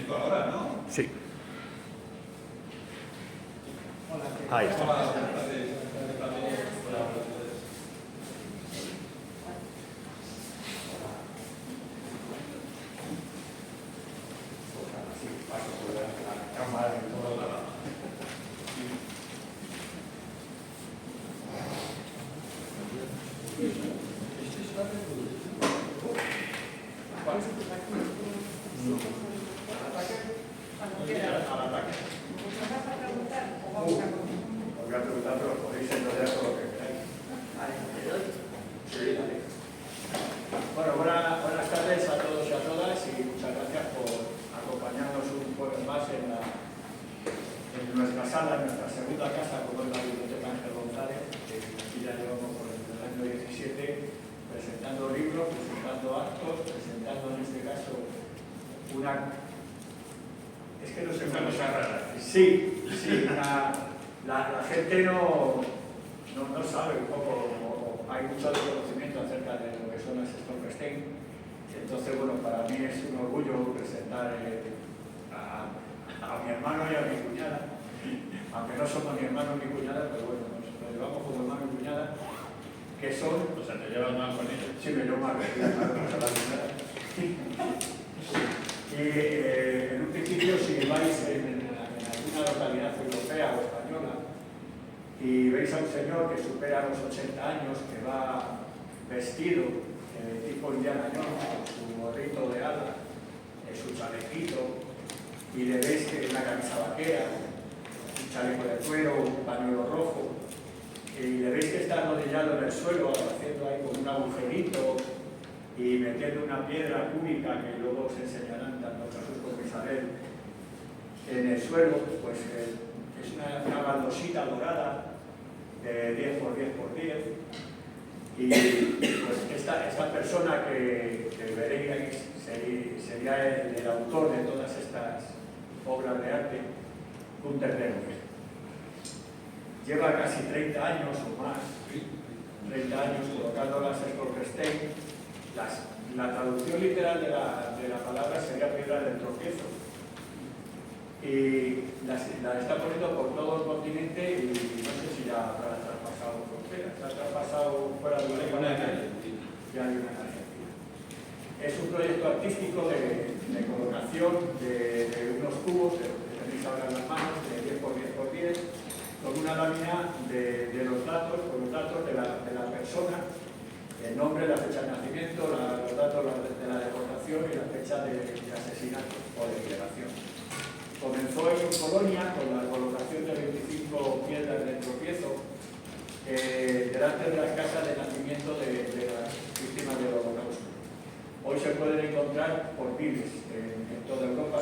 México ahora, ¿no? Sí. Ahí está. Bueno, buenas tardes a todos y a todas y muchas gracias por acompañarnos un jueves más en nuestra sala, en nuestra segunda casa, como es la Biblioteca Ángel González, que aquí ya llevamos por el año 17 presentando libros, presentando actos, presentando en este caso una... Es que no sé cómo se rara. Sí, la gente no sabe un poco, hay mucho desconocimiento acerca de lo que son las Stolperstein. Entonces, bueno, para mí es un orgullo presentar a mi hermano y a mi cuñada, aunque no somos ni hermanos ni cuñadas, pero bueno, nos llevamos como hermano y cuñada, que son... O sea, te llevas mal con ellos. Sí, me llevo mal, a la cuñada. Y en un principio, si vais en alguna localidad europea o española y veis a un señor que supera los 80 años, que va vestido tipo Indiana Jones, con su gorrito de ala, su chalequito, y le veis que una camisa vaquera, un chaleco de cuero, un pañuelo rojo, y le veis que está arrodillado en el suelo, haciendo ahí con un agujerito y metiendo una piedra cúbica que luego os enseñarán tanto Jesús como Isabel en el suelo, pues es una baldosita dorada de 10 por 10 por 10, y pues esta persona que veréis sería el autor de todas estas obras de arte, Günter Demmer. Lleva casi 30 años o más, 30 años colocando las Stolperstein. La traducción literal de la palabra sería piedra del tropiezo. Y la está poniendo por todo el continente y no sé si ya habrá traspasado fronteras. ¿Se ha traspasado fuera de Europa? Ya hay una en Argentina. Es un proyecto artístico de colocación de unos cubos que tenéis ahora en las manos, de 10 por 10 por 10, con una lámina de los datos, con los datos de la persona, el nombre, la fecha de nacimiento, los datos de la deportación y la fecha de asesinato o de liberación. Comenzó en Polonia con la colocación de 25 piedras de tropiezo delante de las casas de nacimiento de las víctimas del Holocausto. Hoy se pueden encontrar por miles en toda Europa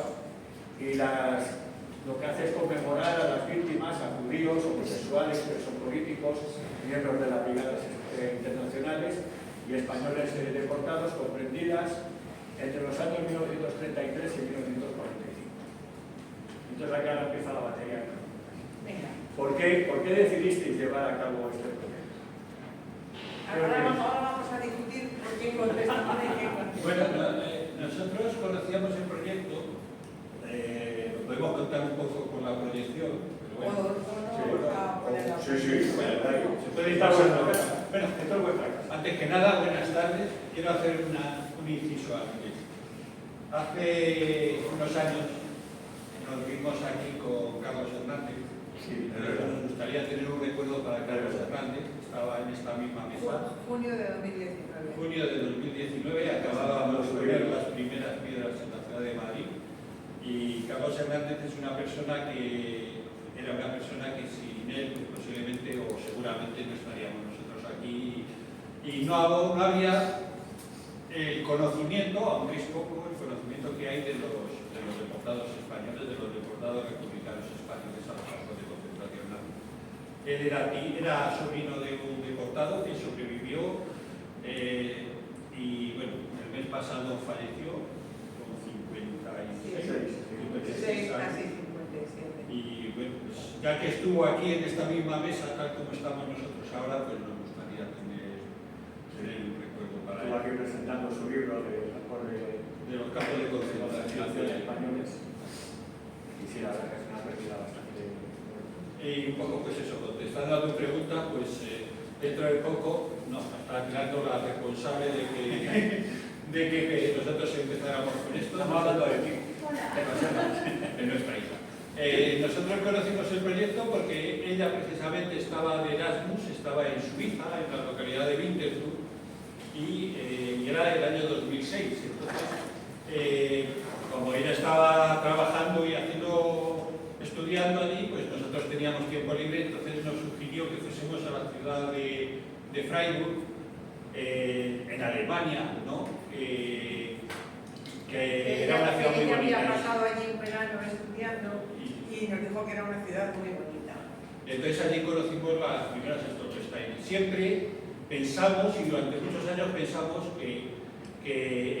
y lo que hace es conmemorar a las víctimas, a judíos, homosexuales, presos políticos, miembros de las brigadas internacionales y españoles deportados, comprendidas entre los años 1933 y 1945. Entonces aquí ahora empieza la batería. ¿Por qué decidisteis llevar a cabo este proyecto? Ahora vamos a discutir por qué contestamos y qué contestamos. Bueno, nosotros conocíamos el proyecto, lo podemos contar un poco con la proyección, pero bueno. Sí, se puede estar bueno. Bueno, esto es vuestra casa. Antes que nada, buenas tardes. Quiero hacer un inciso aquí. Hace unos años nos vimos aquí con Carlos Hernández. Sí, Nos gustaría tener un recuerdo para Carlos Hernández. Estaba en esta misma mesa. Junio de 2019. Junio de 2019 acabábamos de poner las primeras piedras en la ciudad de Madrid. Y Carlos Hernández es una persona que era una persona que sin él pues, posiblemente o seguramente no estaríamos nosotros aquí. Y no había el conocimiento, aunque es poco, el conocimiento que hay de los deportados españoles, de los deportados republicanos españoles a los campos de concentración nazi. Él era sobrino de un deportado que sobrevivió y bueno, el mes pasado falleció con 56 años. Casi 57. Y bueno, pues, ya que estuvo aquí en esta misma mesa, tal como estamos nosotros ahora, pues nos gustaría tener un recuerdo para Estuvo él. aquí presentando su libro de De los campos de concentración españoles. sí, la verdad que es una pérdida bastante. Y un poco, pues eso, contestando a tu pregunta, pues dentro de poco nos está tirando la responsable de que nosotros empezáramos con esto. Estamos hablando de ti. De nuestra hija. Nosotros conocimos el proyecto porque ella precisamente estaba de Erasmus, estaba en Suiza, en la localidad de Winterthur, y era el año 2006. Entonces, como ella estaba trabajando y estudiando allí, pues nosotros teníamos tiempo libre, entonces nos sugirió que fuésemos a la ciudad de Freiburg, en Alemania, ¿no? Que era una ciudad muy Ella bonita. había pasado allí un verano estudiando y nos dijo que era una ciudad muy bonita. Entonces allí conocimos las primeras Stolpersteine. Siempre pensamos, y durante muchos años pensamos, que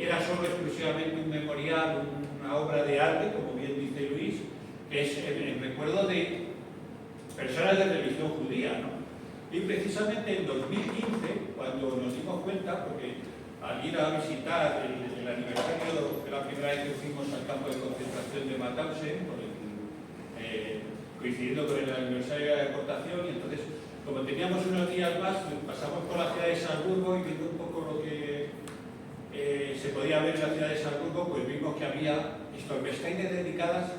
era solo exclusivamente un memorial, una obra de arte, como bien dice Luis, que es en recuerdo de personas de religión judía, ¿no? Y precisamente en 2015, cuando nos dimos cuenta, porque al ir a visitar el aniversario de la primera vez que fuimos al campo de concentración de Mauthausen, coincidiendo con el aniversario de la deportación, y entonces, como teníamos unos días más, pasamos por la ciudad de Salzburgo y viendo un poco lo que se podía ver en la ciudad de Salzburgo, pues vimos que había Stolpersteine dedicadas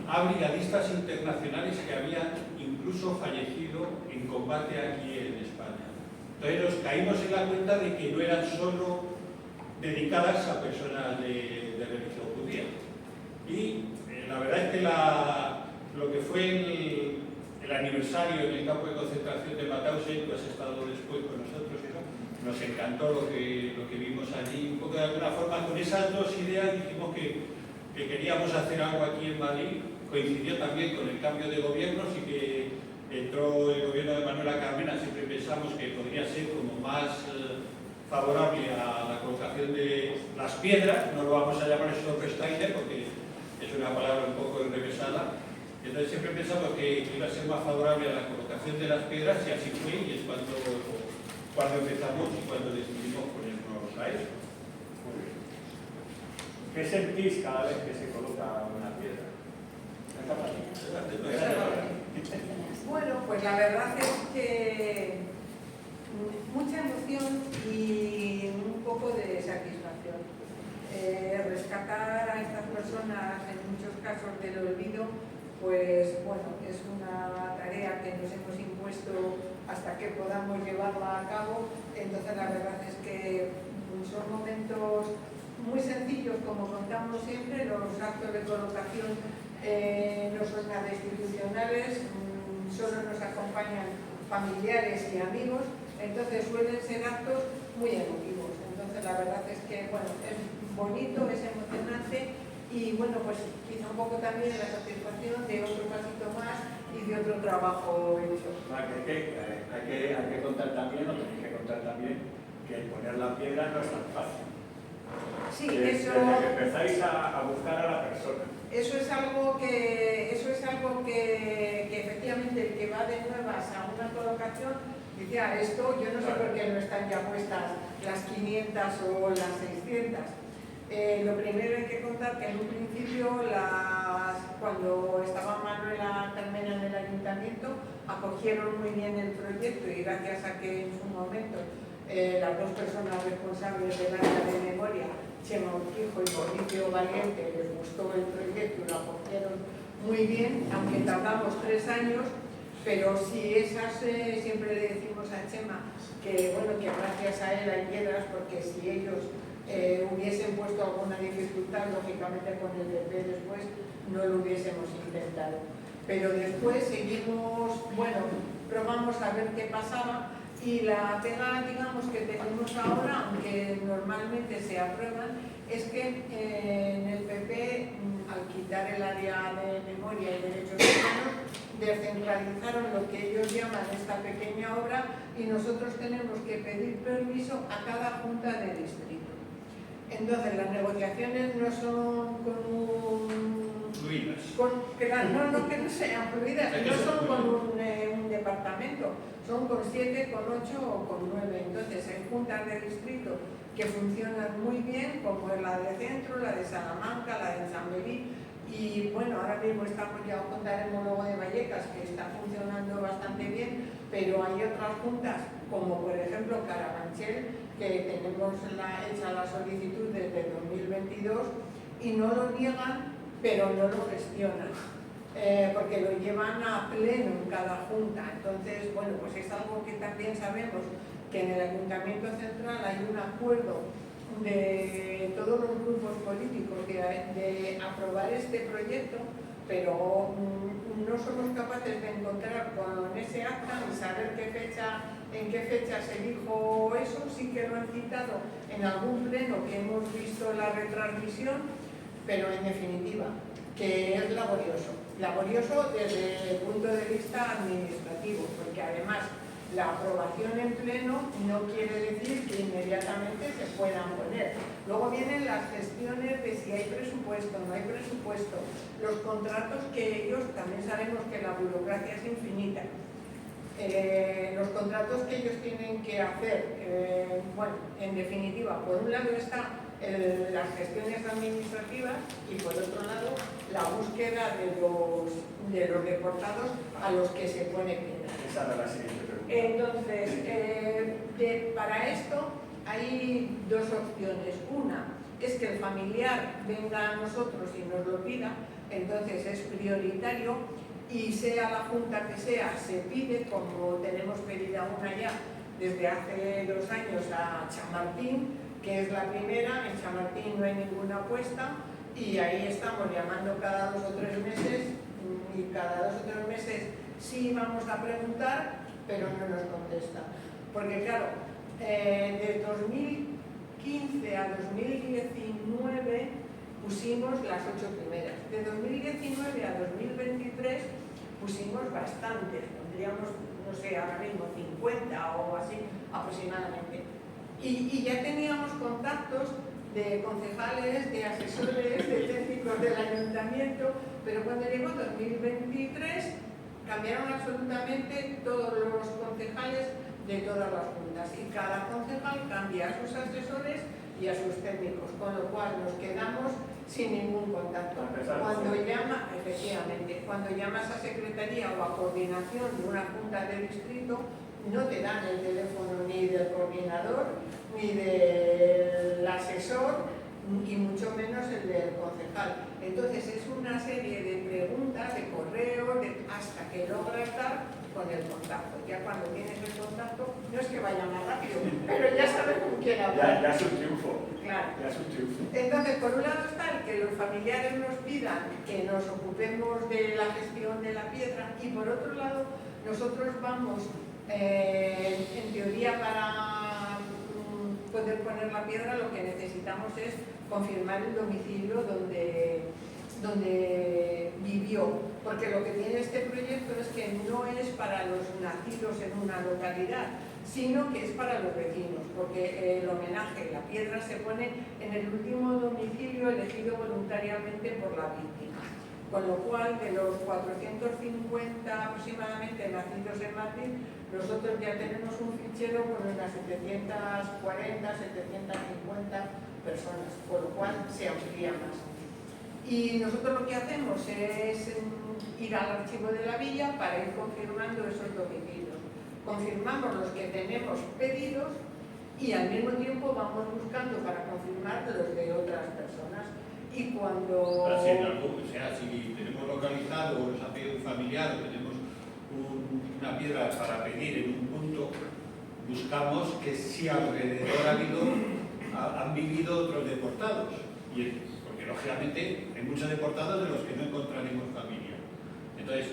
a brigadistas internacionales que habían incluso fallecido en combate aquí en España. Entonces nos caímos en la cuenta de que no eran solo dedicadas a personas de religión judía. Y la verdad es que lo que fue el aniversario en el campo de concentración de Mauthausen, tú has estado después con nosotros, ¿no? Nos encantó lo que vimos allí. Un poco de alguna forma, con esas dos ideas dijimos que queríamos hacer algo aquí en Madrid. Coincidió también con el cambio de gobiernos y que entró el gobierno de Manuela Carmena. Siempre pensamos que podría ser como más favorable a la colocación de las piedras. No lo vamos a llamar Stolpersteine porque es una palabra un poco enrevesada. Entonces siempre pensamos que iba a ser más favorable a la colocación de las piedras, y así fue, y es cuando empezamos y cuando decidimos ponernos a eso. ¿Qué sentís cada vez que se coloca una piedra? Bueno, pues la verdad es que mucha emoción y un poco de satisfacción. Rescatar a estas personas, en muchos casos del olvido, pues bueno, es una tarea que nos hemos impuesto hasta que podamos llevarla a cabo. Entonces la verdad es que son momentos muy sencillos, como contamos siempre. Los actos de colocación no son nada institucionales, solo nos acompañan familiares y amigos, entonces suelen ser actos muy emotivos. Entonces la verdad es que bueno, es bonito, es emocionante, y bueno, pues quizá un poco también la satisfacción de otro pasito más y de otro trabajo hecho. Hay que contar también, o tenéis que contar también, que poner la piedra no es tan fácil. Sí, Desde que empezáis a buscar a la persona. Eso es algo que efectivamente el que va de nuevas a una colocación dice, esto yo no sé por qué no están ya puestas las 500 o las 600. Lo primero hay que contar que en un principio, cuando estaba Manuela Carmena en el ayuntamiento, acogieron muy bien el proyecto, y gracias a que en su momento las dos personas responsables del área de memoria, Chema Urquijo y Mauricio Valiente, les gustó el proyecto y lo acogieron muy bien, aunque tardamos 3 años, pero si siempre le decimos a Chema que bueno, que gracias a él hay piedras, porque si ellos hubiesen puesto alguna dificultad, lógicamente con el PP después no lo hubiésemos intentado. Pero después seguimos, bueno, probamos a ver qué pasaba, y la pega, digamos, que tenemos ahora, aunque normalmente se aprueban, es que en el PP, al quitar el área de memoria y derechos humanos, descentralizaron lo que ellos llaman esta pequeña obra, y nosotros tenemos que pedir permiso a cada junta de distrito. Entonces las negociaciones no son Fluidas. no que no sean fluidas, no son con un departamento, son con 7, con 8 o con 9. Entonces hay juntas de distrito que funcionan muy bien, como es la de Centro, la de Salamanca, la de Chamberí, y Y bueno, ahora mismo estamos, ya os contaremos luego de Vallecas, que está funcionando bastante bien, pero hay otras juntas, como por ejemplo Carabanchel, que tenemos hecha la solicitud desde 2022 y no lo niegan, pero no lo gestionan. Porque lo llevan a pleno en cada junta. Entonces, bueno, pues es algo que también sabemos que en el Ayuntamiento Central hay un acuerdo de todos los grupos políticos de aprobar este proyecto, pero no somos capaces de encontrar con ese acta y saber en qué fecha se dijo eso. Sí que lo han citado en algún pleno que hemos visto la retransmisión, pero en definitiva, que es laborioso desde el punto de vista administrativo, porque además la aprobación en pleno no quiere decir que inmediatamente se puedan poner. Luego vienen las gestiones de si hay presupuesto, no hay presupuesto, los contratos que ellos, también sabemos que la burocracia es infinita, los contratos que ellos tienen que hacer. Bueno, en definitiva, por un lado está las gestiones administrativas y por otro lado la búsqueda de los deportados a los que se pone piedra. Esa era la siguiente pregunta. Entonces, para esto hay dos opciones. Una es que el familiar venga a nosotros y nos lo pida, entonces es prioritario y sea la junta que sea, se pide, como tenemos pedida una ya desde hace 2 años a Chamartín, que es la primera. En Chamartín no hay ninguna apuesta y ahí estamos llamando cada 2 o 3 meses y cada 2 o 3 meses sí vamos a preguntar, pero no nos contesta. Porque claro, de 2015 a 2019 pusimos las 8 primeras. De 2019 a 2023 pusimos bastantes, tendríamos, no sé, ahora mismo 50 o así aproximadamente. Y ya teníamos contactos de concejales, de asesores, de técnicos del ayuntamiento, pero cuando llegó 2023 cambiaron absolutamente todos los concejales de todas las juntas y cada concejal cambia a sus asesores y a sus técnicos, con lo cual nos quedamos sin ningún contacto. Cuando efectivamente, cuando llamas a secretaría o a coordinación de una junta de distrito, no te dan el teléfono ni del coordinador, ni del asesor, y mucho menos el del concejal. Entonces es una serie de preguntas, de correos, hasta que logras dar con el contacto. Ya cuando tienes el contacto, no es que vaya más rápido, pero ya sabes con quién hablar. Ya es un triunfo. Claro. Ya es un triunfo. Entonces, por un lado está el que los familiares nos pidan que nos ocupemos de la gestión de la piedra y por otro lado, nosotros vamos, en teoría, para poder poner la piedra, lo que necesitamos es confirmar el domicilio donde vivió, porque lo que tiene este proyecto es que no es para los nacidos en una localidad, sino que es para los vecinos, porque el homenaje, la piedra se pone en el último domicilio elegido voluntariamente por la víctima, con lo cual de los 450 aproximadamente nacidos en Madrid, nosotros ya tenemos un fichero con unas 740, 750 personas, con lo cual se amplía más. Y nosotros lo que hacemos es ir al archivo de la villa para ir confirmando esos domicilios. Confirmamos los que tenemos pedidos y al mismo tiempo vamos buscando para confirmar los de otras personas. Y cuando... si tenemos localizado o nos ha pedido un familiar o tenemos una piedra para pedir en un punto, buscamos que si alrededor han vivido otros deportados. Porque lógicamente hay muchos deportados de los que no encontraremos familia. Entonces,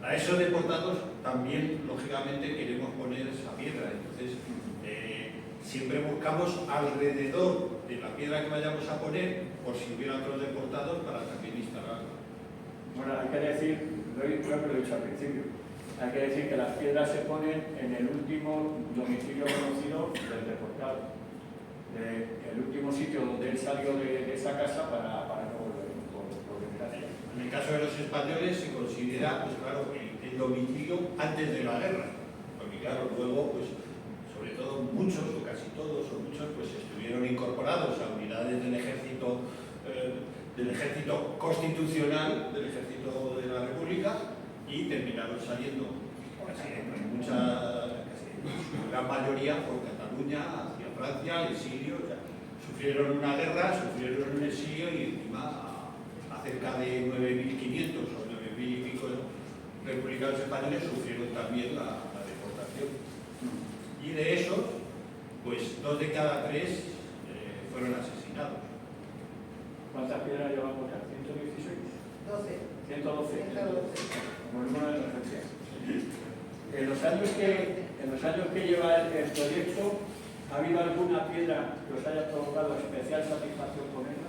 a esos deportados también, lógicamente, queremos poner esa piedra. Entonces, siempre buscamos alrededor de la piedra que vayamos a poner, por si hubiera otros deportados, para también instalarla. Bueno, hay que decir, creo que lo he dicho al principio, hay que decir que las piedras se ponen en el último domicilio conocido del deportado. El último sitio donde él salió de esa casa para no volver, por desgracia. En el caso de los españoles se considera, pues claro, el domicilio antes de la guerra, porque claro, luego, pues, sobre todo muchos, o casi todos, o muchos, pues estuvieron incorporados a unidades del ejército del ejército constitucional, del ejército de la República, y terminaron saliendo, casi en su gran mayoría, por Cataluña, hacia Francia, al exilio. O sea, sufrieron una guerra, sufrieron un exilio y encima a cerca de 9.500 o 9.000 y pico republicanos españoles sufrieron también la deportación. Y de esos, pues 2 de cada 3 fueron asesinados. ¿Cuántas piedras llevamos ya? ¿116? 12. 112. 112. Como el número de emergencia. En los años que lleva el proyecto, ¿ha habido alguna piedra que os haya provocado especial satisfacción con ella?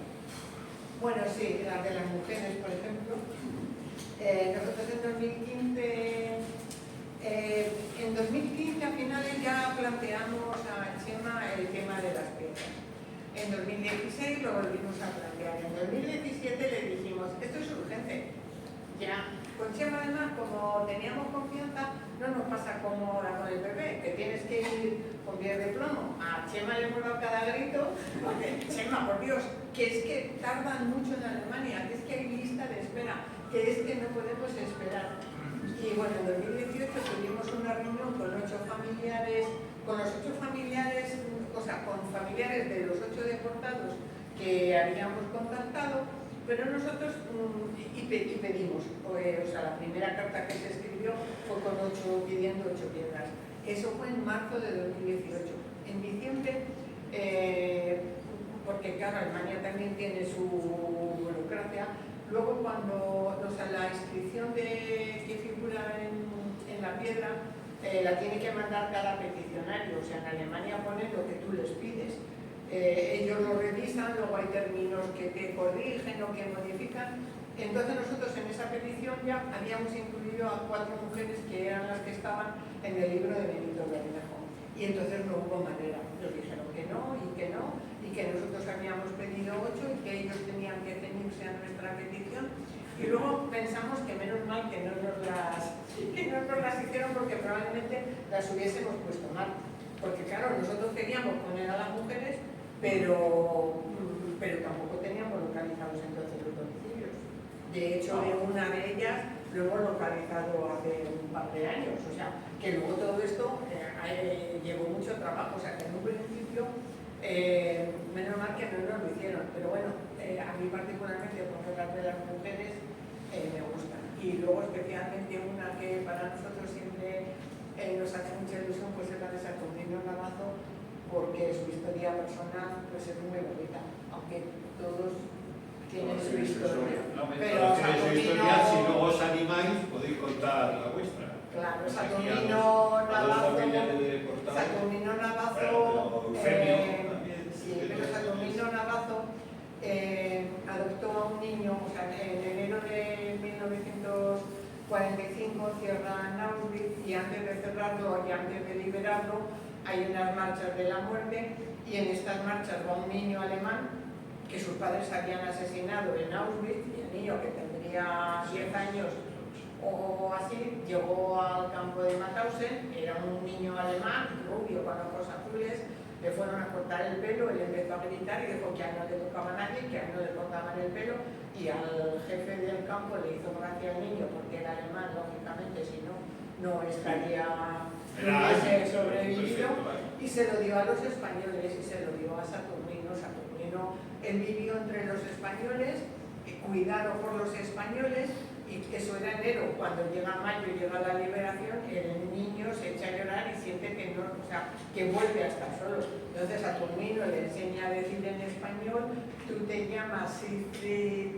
Bueno, sí, la de las mujeres, por ejemplo. Nosotros en 2015 a finales ya planteamos a Chema el tema de las piedras. En 2016 lo volvimos a plantear. En 2017 le dijimos, esto es urgente. Ya, con Chema además, como teníamos confianza, no nos pasa como ahora con el PP, que tienes que ir con pies de plomo. A Chema le hemos dado cada grito, porque Chema, por Dios, que es que tardan mucho en Alemania, que es que hay lista de espera, que es que no podemos esperar. Y bueno, en 2018 tuvimos una reunión con 8 familiares, con los 8 familiares, o sea, con familiares de los 8 deportados que habíamos contactado, pero nosotros pedimos, o sea, la primera carta que se escribió fue con 8, pidiendo 8 piedras. Eso fue en marzo de 2018. En diciembre, porque claro, Alemania también tiene su burocracia, luego cuando la inscripción que figura en la piedra, la tiene que mandar cada peticionario, o sea, en Alemania ponen lo que tú les pides. Ellos lo revisan, luego hay términos que te corrigen o que modifican. Entonces nosotros en esa petición ya habíamos incluido a 4 mujeres que eran las que estaban en el libro de Benito Bermejo. Y entonces no hubo manera. Nos dijeron que no, y que nosotros habíamos pedido 8 y que ellos tenían que ceñirse a nuestra petición. Y luego pensamos que menos mal que no nos las hicieron, porque probablemente las hubiésemos puesto mal. Porque claro, nosotros queríamos poner a las mujeres, pero tampoco teníamos localizados entonces los domicilios. De hecho, una de ellas lo hemos localizado hace un par de años. O sea, que luego todo esto llevó mucho trabajo. O sea, que en un principio, menos mal que no nos lo hicieron. Pero bueno, a mí particularmente, porque las de las mujeres me gustan. Y luego especialmente una que para nosotros siempre nos hace mucha ilusión, pues es la de Saturnino Navazo, porque su historia personal pues es muy bonita, aunque todos tienen su historia. Pero Saturnino, si luego os animáis, podéis contar la vuestra. Claro, Saturnino Navazo, sí, pero Saturnino Navazo adoptó a un niño, o sea, en enero de 1945 cierran Auschwitz, y antes de cerrarlo y antes de liberarlo hay unas marchas de la muerte, y en estas marchas va un niño alemán que sus padres habían asesinado en Auschwitz, y el niño, que tendría 10 años o así, llegó al campo de Mauthausen. Era un niño alemán, rubio, con ojos azules. Le fueron a cortar el pelo, él empezó a gritar y dijo que a él no le tocaba a nadie, que a él no le cortaban el pelo, y al jefe del campo le hizo gracia al niño, porque era alemán, lógicamente, si no, no estaría, no hubiese sobrevivido, y se lo dio a los españoles, y se lo dio a Saturnino. Saturnino, él vivió entre los españoles, cuidado por los españoles, y eso era enero. Cuando llega mayo y llega la liberación, el niño se echa a llorar y siente que no, o sea, que vuelve a estar solo. Entonces Saturnino le enseña a decir en español: tú te llamas Siegfried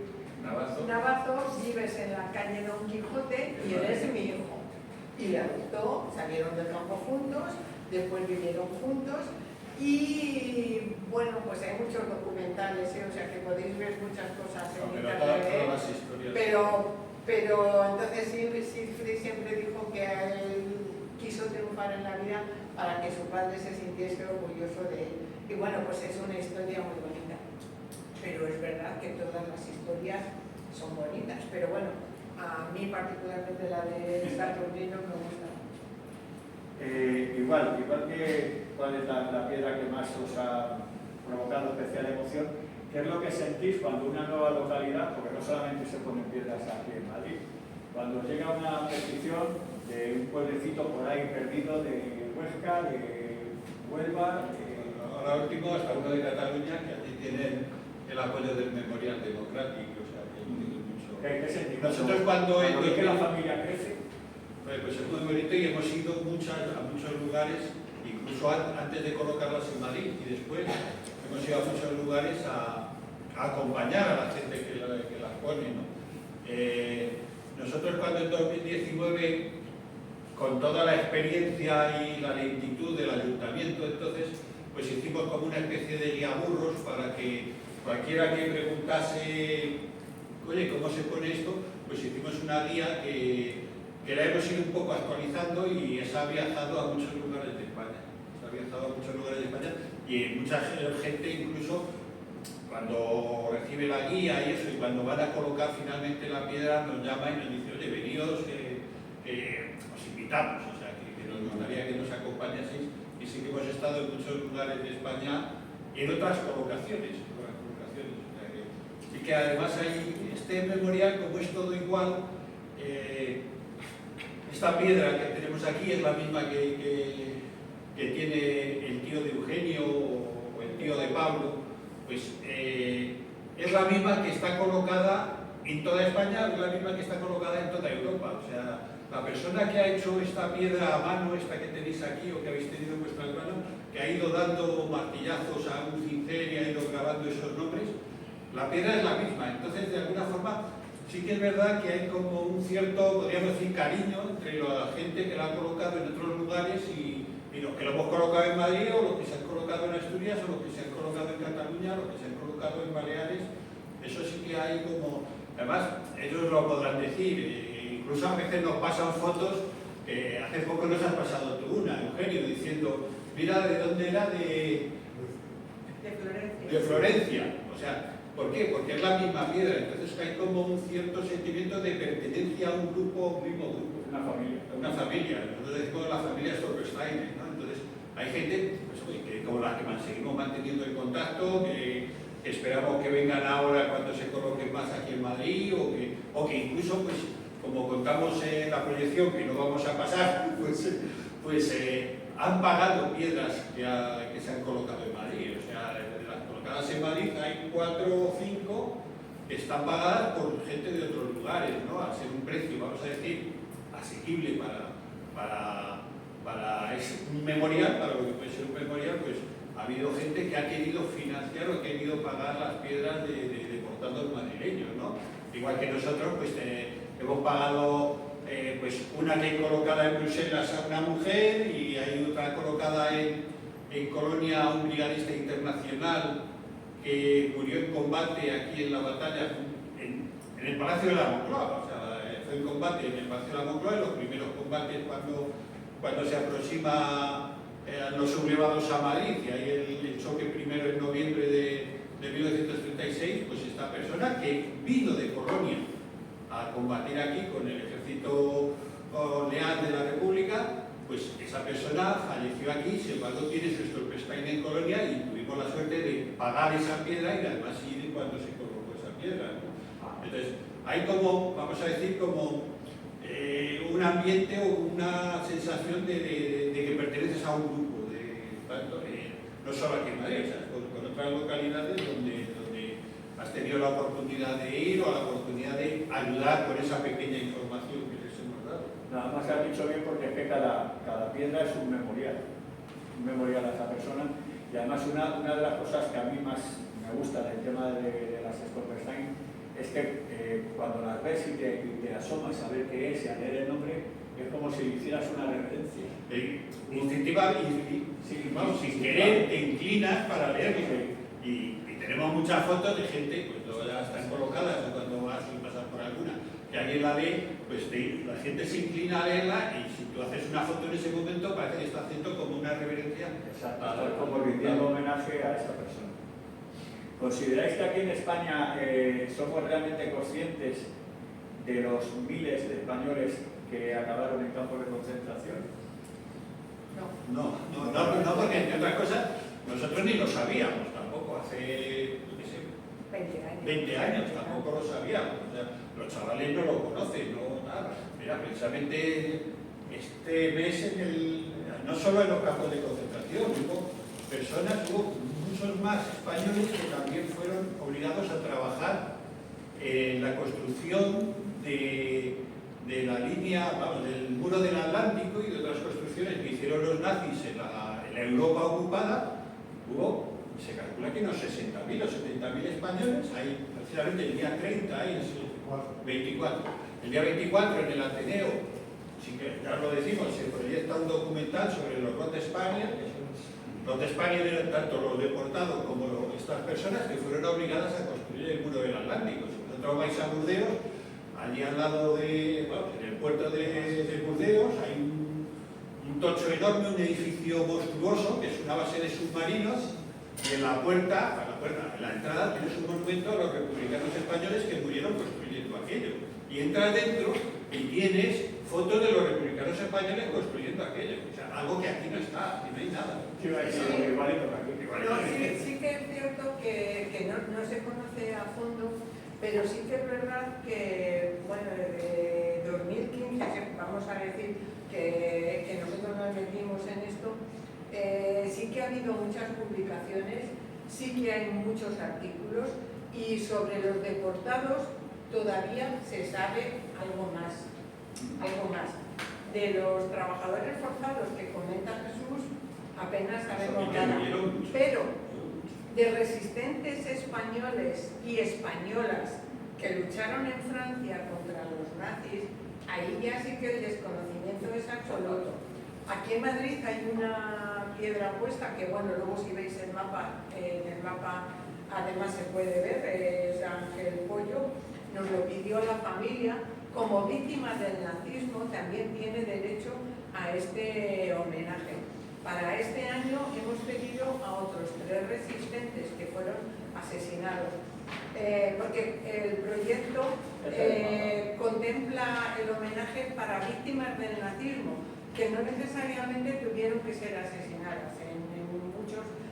Navazo, vives en la calle Don Quijote y eres mi hijo. Y le adoptó, salieron del campo juntos, después vivieron juntos. Y bueno, pues hay muchos documentales, o sea que podéis ver muchas cosas en internet. Pero entonces Siegfried siempre dijo que él quiso triunfar en la vida para que su padre se sintiese orgulloso de él. Y bueno, pues es una historia muy bonita. Pero es verdad que todas las historias son bonitas. Pero bueno, a mí particularmente la de Saturnino me gusta. Igual que cuál es la piedra que más os ha provocado especial emoción, ¿Qué es lo que sentís cuando una nueva localidad, porque no solamente se ponen piedras aquí en Madrid, cuando llega una petición de un pueblecito por ahí perdido de Huesca, de Huelva, Ahora último, hasta uno de Cataluña, que aquí tienen el apoyo del Memorial Democrático, o sea, que tiene mucho. ¿qué sentís? Nosotros cuando ¿Por qué la familia crece? Pues es muy bonito y hemos ido a muchos lugares, incluso antes de colocarlas en Madrid, y después hemos ido a muchos lugares a acompañar a la gente que las pone, ¿no? Nosotros cuando en 2019, con toda la experiencia y la lentitud del ayuntamiento, entonces, pues hicimos como una especie de guía burros para que cualquiera que preguntase, oye, ¿cómo se pone esto? Pues hicimos una guía que la hemos ido un poco actualizando y esa ha viajado a muchos lugares de España. Y mucha gente incluso cuando recibe la guía y eso, y cuando van a colocar finalmente la piedra, nos llama y nos dice, oye, venidos, que os invitamos, o sea, que nos gustaría que nos acompañaseis. Y sí que hemos estado en muchos lugares de España en otras colocaciones. O sea, y que además hay este memorial, como es todo igual, esta piedra que tenemos aquí es la misma que tiene el tío de Eugenio o el tío de Pablo, pues es la misma que está colocada en toda España, es la misma que está colocada en toda Europa. O sea, la persona que ha hecho esta piedra a mano, esta que tenéis aquí o que habéis tenido en vuestras manos, que ha ido dando martillazos a un cincel y ha ido grabando esos nombres, la piedra es la misma. Entonces, de alguna forma, sí que es verdad que hay como un cierto, podríamos decir, cariño entre la gente que la ha colocado en otros lugares y los que lo hemos colocado en Madrid, o los que se han colocado en Asturias, o los que se han colocado en Cataluña, o los que se han colocado en Baleares. Eso sí que hay como... Además, ellos lo podrán decir, incluso a veces nos pasan fotos, hace poco nos has pasado tú una, Eugenio, diciendo, mira, ¿de dónde era? De Florencia. De Florencia. O sea, ¿por qué? Porque es la misma piedra, entonces hay como un cierto sentimiento de pertenencia a un grupo, un mismo grupo. Una familia. Una familia, nosotros decimos la familia Stolperstein, ¿no? Entonces, hay gente pues, que como la que seguimos manteniendo el contacto, que esperamos que vengan ahora cuando se coloquen más aquí en Madrid, o que incluso, pues, como contamos en la proyección, que no vamos a pasar, pues han pagado piedras que se han colocado en Madrid. O sea, de las colocadas en Madrid hay 4 o 5 que están pagadas por gente de otros lugares, ¿no? Al ser un precio, vamos a decir, asequible para un memorial, para lo que puede ser un memorial, pues ha habido gente que ha querido financiar o ha querido pagar las piedras de deportados madrileños, ¿no? Igual que nosotros, pues hemos pagado pues una que colocada en Bruselas a una mujer y hay otra colocada en Colonia a un brigadista internacional que murió en combate aquí en la batalla en el Palacio de la Moncloa. O sea, fue en combate en el Palacio de la Moncloa, en los primeros combates cuando se aproxima los sublevados a Madrid, y hay el choque primero en noviembre de 1936, pues esta persona que vino de Colonia a combatir aquí con el ejército leal de la República, pues esa persona falleció aquí, sin embargo tiene su Stolperstein en Colonia y tuvimos la suerte de pagar esa piedra y además ir cuando se colocó esa piedra, ¿no? Entonces, hay como, vamos a decir, como un ambiente o una sensación de que perteneces a un grupo, no solo aquí en Madrid, ¿sabes? Con otras localidades donde has tenido la oportunidad de ir o la oportunidad de ayudar con esa pequeña información que les hemos dado. Nada más has dicho bien, porque es que cada piedra es un memorial a esa persona. Y además una de las cosas que a mí más me gusta del tema de las Stolperstein es que cuando las ves y te asomas a ver qué es y a leer el nombre, es como si hicieras una reverencia. Instintiva y vamos, sin querer te inclinas para leerlo. Y tenemos muchas fotos de gente, pues luego ya están colocadas o cuando vas y pasas por alguna, que alguien la lee, pues la gente se inclina a leerla y si tú haces una foto en ese momento parece que está haciendo como una reverencia. Exacto, como rindiendo homenaje a esa persona. ¿Consideráis que aquí en España somos realmente conscientes de los miles de españoles que acabaron en campos de concentración? No, porque entre otras cosas nosotros ni lo sabíamos tampoco. Hace 20 años. 20 años, tampoco lo sabíamos. O sea, los chavales no lo conocen, no nada. Mira, precisamente este mes, no solo en los campos de concentración, hubo muchos más españoles que también fueron obligados a trabajar en la construcción de la línea, vamos, del muro del Atlántico y de otras construcciones que hicieron los nazis en la Europa ocupada. Se calcula que unos 60.000 o 70.000 españoles, ahí precisamente el día 30, ahí es 24. El día 24 en el Ateneo, sí que ya lo decimos, se proyecta un documental sobre los Rottespanier. Rottespanier eran tanto los deportados como estas personas que fueron obligadas a construir el muro del Atlántico. Si vosotros vais a Burdeos, allí al lado en el puerto de Burdeos, hay un tocho enorme, un edificio monstruoso, que es una base de submarinos, y en la puerta, en la entrada, tienes un monumento a los republicanos españoles que murieron construyendo aquello. Y entras dentro y tienes fotos de los republicanos españoles construyendo aquello. O sea, algo que aquí no está, aquí no hay nada. Sí que es cierto que no se conoce a fondo, pero sí que es verdad que, bueno, desde 2015, vamos a decir que nosotros nos metimos en esto, sí que ha habido muchas publicaciones, sí que hay muchos artículos, y sobre los deportados todavía se sabe algo más. De los trabajadores forzados que comenta Jesús, apenas sabemos nada. Pero de resistentes españoles y españolas que lucharon en Francia contra los nazis, ahí ya sí que el desconocimiento es absoluto. Aquí en Madrid hay una piedra puesta que, bueno, luego si veis el mapa, en el mapa además se puede ver, es Ángel Pollo, nos lo pidió la familia. Como víctima del nazismo también tiene derecho a este homenaje. Para este año hemos pedido a otros 3 resistentes que fueron asesinados, porque el proyecto contempla el homenaje para víctimas del nazismo, que no necesariamente tuvieron que ser asesinadas. En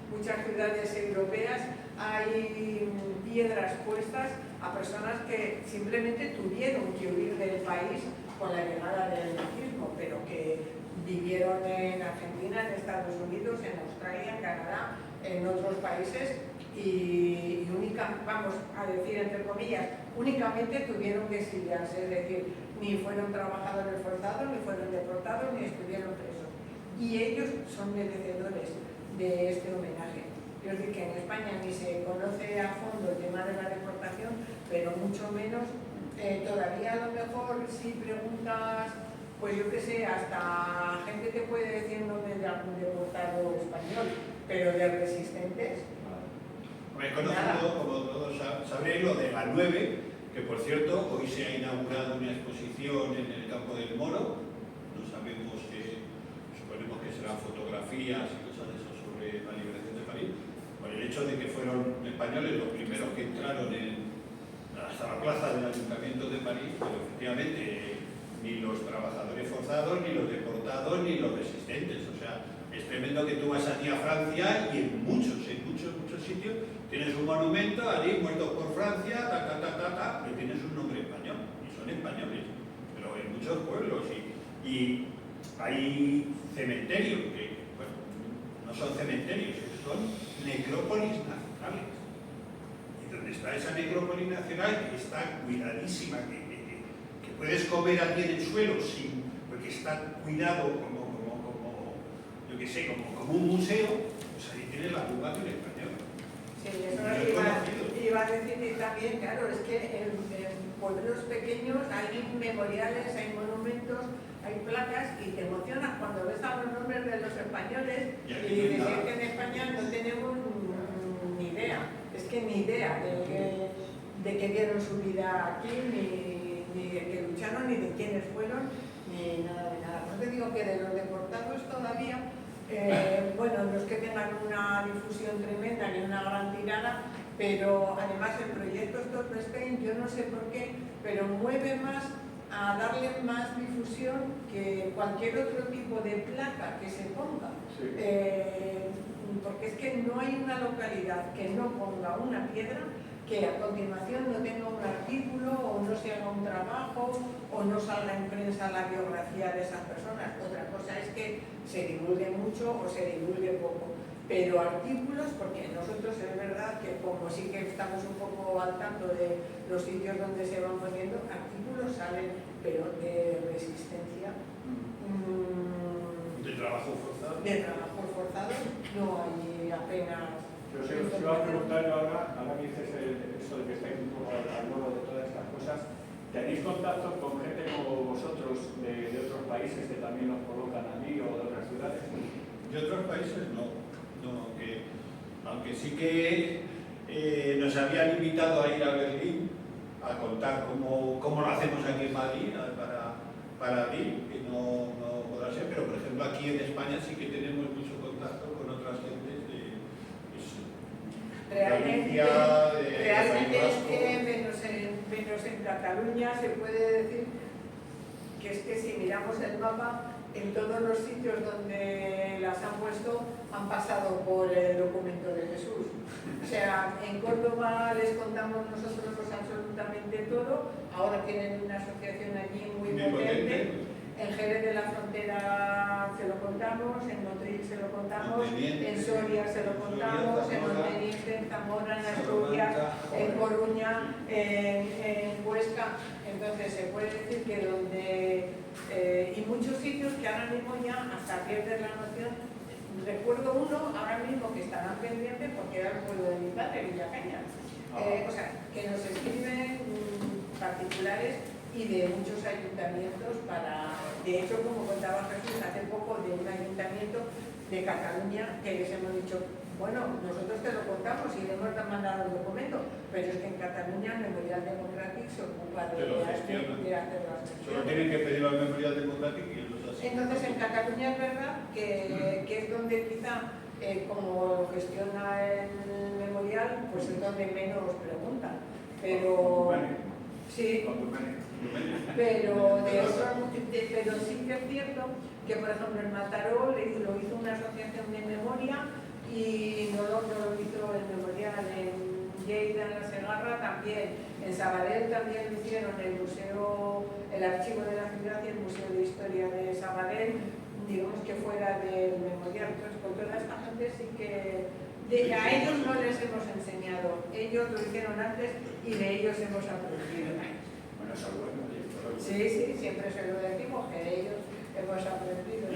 muchas ciudades europeas hay piedras puestas a personas que simplemente tuvieron que huir del país con la llegada del nazismo, pero que vivieron en Argentina, en Estados Unidos, en Australia, en Canadá, en otros países y vamos a decir entre comillas, únicamente tuvieron que exiliarse, es decir, ni fueron trabajadores forzados, ni fueron deportados, ni estuvieron presos. Y ellos son merecedores de este homenaje. Es decir, que en España ni se conoce a fondo el tema de la deportación, pero mucho menos, todavía a lo mejor si preguntas, pues yo qué sé, hasta gente te puede decir nombre de algún deportado español, pero de resistentes. Me he conocido, como todos sabréis, lo de la 9, que por cierto, hoy se ha inaugurado una exposición en el Campo del Moro. No sabemos suponemos que serán fotografías y cosas de eso sobre la liberación de París. Por el hecho de que fueron españoles los primeros que entraron hasta la plaza del Ayuntamiento de París, pero efectivamente ni los trabajadores forzados, ni los deportados, ni los resistentes. O sea, es tremendo que tú vas allí a Francia y en muchos sitios tienes un monumento allí, muertos por Francia, que tienes un nombre español, y son españoles, pero en muchos pueblos. Y hay cementerios que, bueno, no son cementerios, son necrópolis nacionales. Y donde está esa necrópolis nacional, que está cuidadísima, que puedes comer allí en el suelo, porque está cuidado como yo qué sé, como un museo, pues ahí tienes la tumba de un español. Sí, eso iba a decir también, claro, es que en pueblos pequeños hay memoriales, hay monumentos, hay placas y te emocionas cuando ves a los nombres de los españoles y dices que en España no tenemos ni idea, es que ni idea de que dieron su vida aquí, ni de que lucharon, ni de quiénes fueron, ni nada de nada. No te digo que de los deportados todavía, bueno, no es que tengan una difusión tremenda ni una gran tirada, pero además el proyecto Stop Spain, yo no sé por qué, pero mueve más a darle más difusión que cualquier otro tipo de placa que se ponga. Sí. Porque es que no hay una localidad que no ponga una piedra que a continuación no tenga un artículo o no se haga un trabajo o no salga en prensa la biografía de esas personas. Otra cosa es que se divulgue mucho o se divulgue poco. Pero artículos, porque nosotros es verdad que como sí que estamos un poco al tanto de los sitios donde se van poniendo, artículos salen, pero de resistencia, de trabajo forzado. de trabajo forzado, no hay apenas. Yo os iba a preguntar ahora que dices eso de que estáis un poco al loro de todas estas cosas, ¿tenéis contacto con gente como vosotros de otros países que también os colocan allí o de otras ciudades? De otros países no. Aunque sí que nos habían invitado a ir a Berlín a contar cómo lo hacemos aquí en Madrid para abrir, que no podrá ser, pero por ejemplo aquí en España sí que tenemos mucho contacto con otras gentes de Realmente País es que menos en Cataluña se puede decir que es que si miramos el mapa, en todos los sitios donde las han puesto han pasado por el documento de Jesús. O sea, en Córdoba les contamos nosotros absolutamente todo, ahora tienen una asociación allí muy potente. En Jerez de la Frontera se lo contamos, en Motril se lo contamos, en Soria se lo contamos, en Monteniente, en Zamora, en Asturias, en Coruña, en Huesca. Entonces se puede decir que y muchos sitios que ahora mismo ya hasta pierden la noción. Recuerdo uno ahora mismo que estarán pendientes porque era el pueblo de mi padre, Villacañas. O sea, que nos escriben particulares y de muchos ayuntamientos de hecho, como contaba Jesús hace poco, de un ayuntamiento de Cataluña que les hemos dicho, bueno, nosotros te lo contamos y le hemos mandado el documento, pero es que en Cataluña el Memorial Democrático se ocupa de hacer las gestiones. Solo tienen que pedirlo al Memorial Democrático y ellos así. Entonces, en Cataluña es verdad que es donde quizá, como lo gestiona el Memorial, pues es donde menos preguntan. Pero sí, pero sí que es cierto que, por ejemplo, en Mataró lo hizo una asociación de memoria y no lo hizo el Memorial. En Lleida, en la Segarra también, en Sabadell también lo hicieron el Archivo de la Ciudad y el Museo de Historia de Sabadell, digamos que fuera del Memorial. Entonces, con toda esta gente sí que a ellos no les hemos enseñado, ellos lo hicieron antes y de ellos hemos aprendido. Bueno, eso es bueno. Sí, siempre se lo decimos, que de ellos hemos aprendido.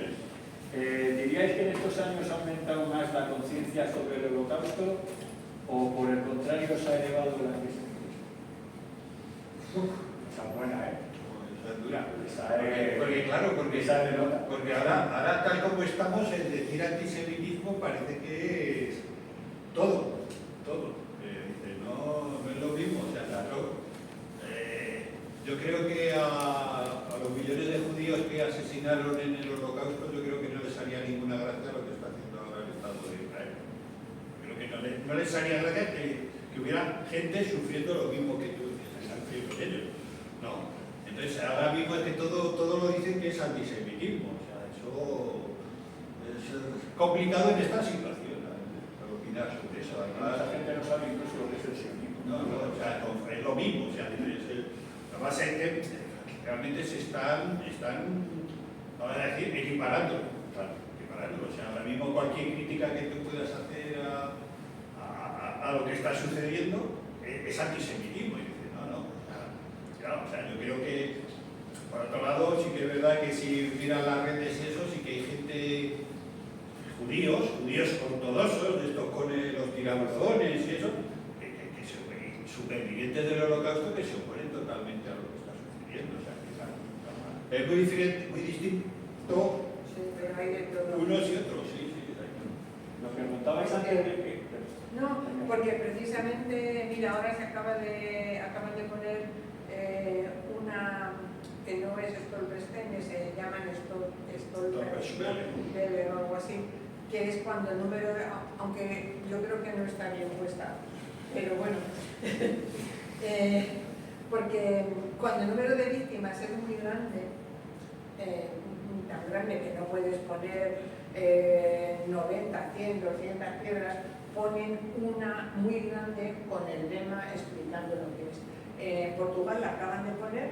¿Diríais que en estos años ha aumentado más la conciencia sobre el Holocausto o por el contrario se ha elevado el antisemitismo? Esa es buena, ¿eh? Esa es dura. Porque porque ahora tal como estamos, el decir antisemitismo parece que es todo. No es lo mismo. O sea, claro, yo creo que a los millones de judíos que asesinaron en el Holocausto, yo creo que no les haría ninguna gracia lo que está haciendo ahora el Estado de Israel. Creo que no les haría gracia que hubiera gente sufriendo lo mismo que tú están sufriendo ellos, ¿no? Entonces, ahora mismo es que todo lo dicen que es antisemitismo. O sea, eso es complicado en esta situación, para opinar sobre eso. Además, la gente no sabe incluso lo que es el sionismo. No, o sea, es lo mismo. O sea, la base es que realmente se están vamos a decir, equiparando. O sea, ahora mismo cualquier crítica que tú puedas hacer a lo que está sucediendo es antisemitismo. Y dice, o sea, yo creo que, por otro lado, sí que es verdad que si miran las redes y eso, sí que hay gente, judíos ortodoxos, estos con los tirabuzones y eso, que supervivientes del Holocausto que se oponen totalmente a lo que está sucediendo. O sea, que es muy diferente, muy distinto Pero hay de todo. unos y otros, sí. Lo preguntabais antes de que... No, porque precisamente, mira, ahora acaban de poner una que no es Stolperstein, se llaman Stolperstein o algo así, que es cuando el número, aunque yo creo que no está bien puesta, pero bueno, porque cuando el número de víctimas es muy grande, tan grande que no puedes poner 90, 100, 200 piedras, ponen una muy grande con el lema explicando lo que es. En Portugal la acaban de poner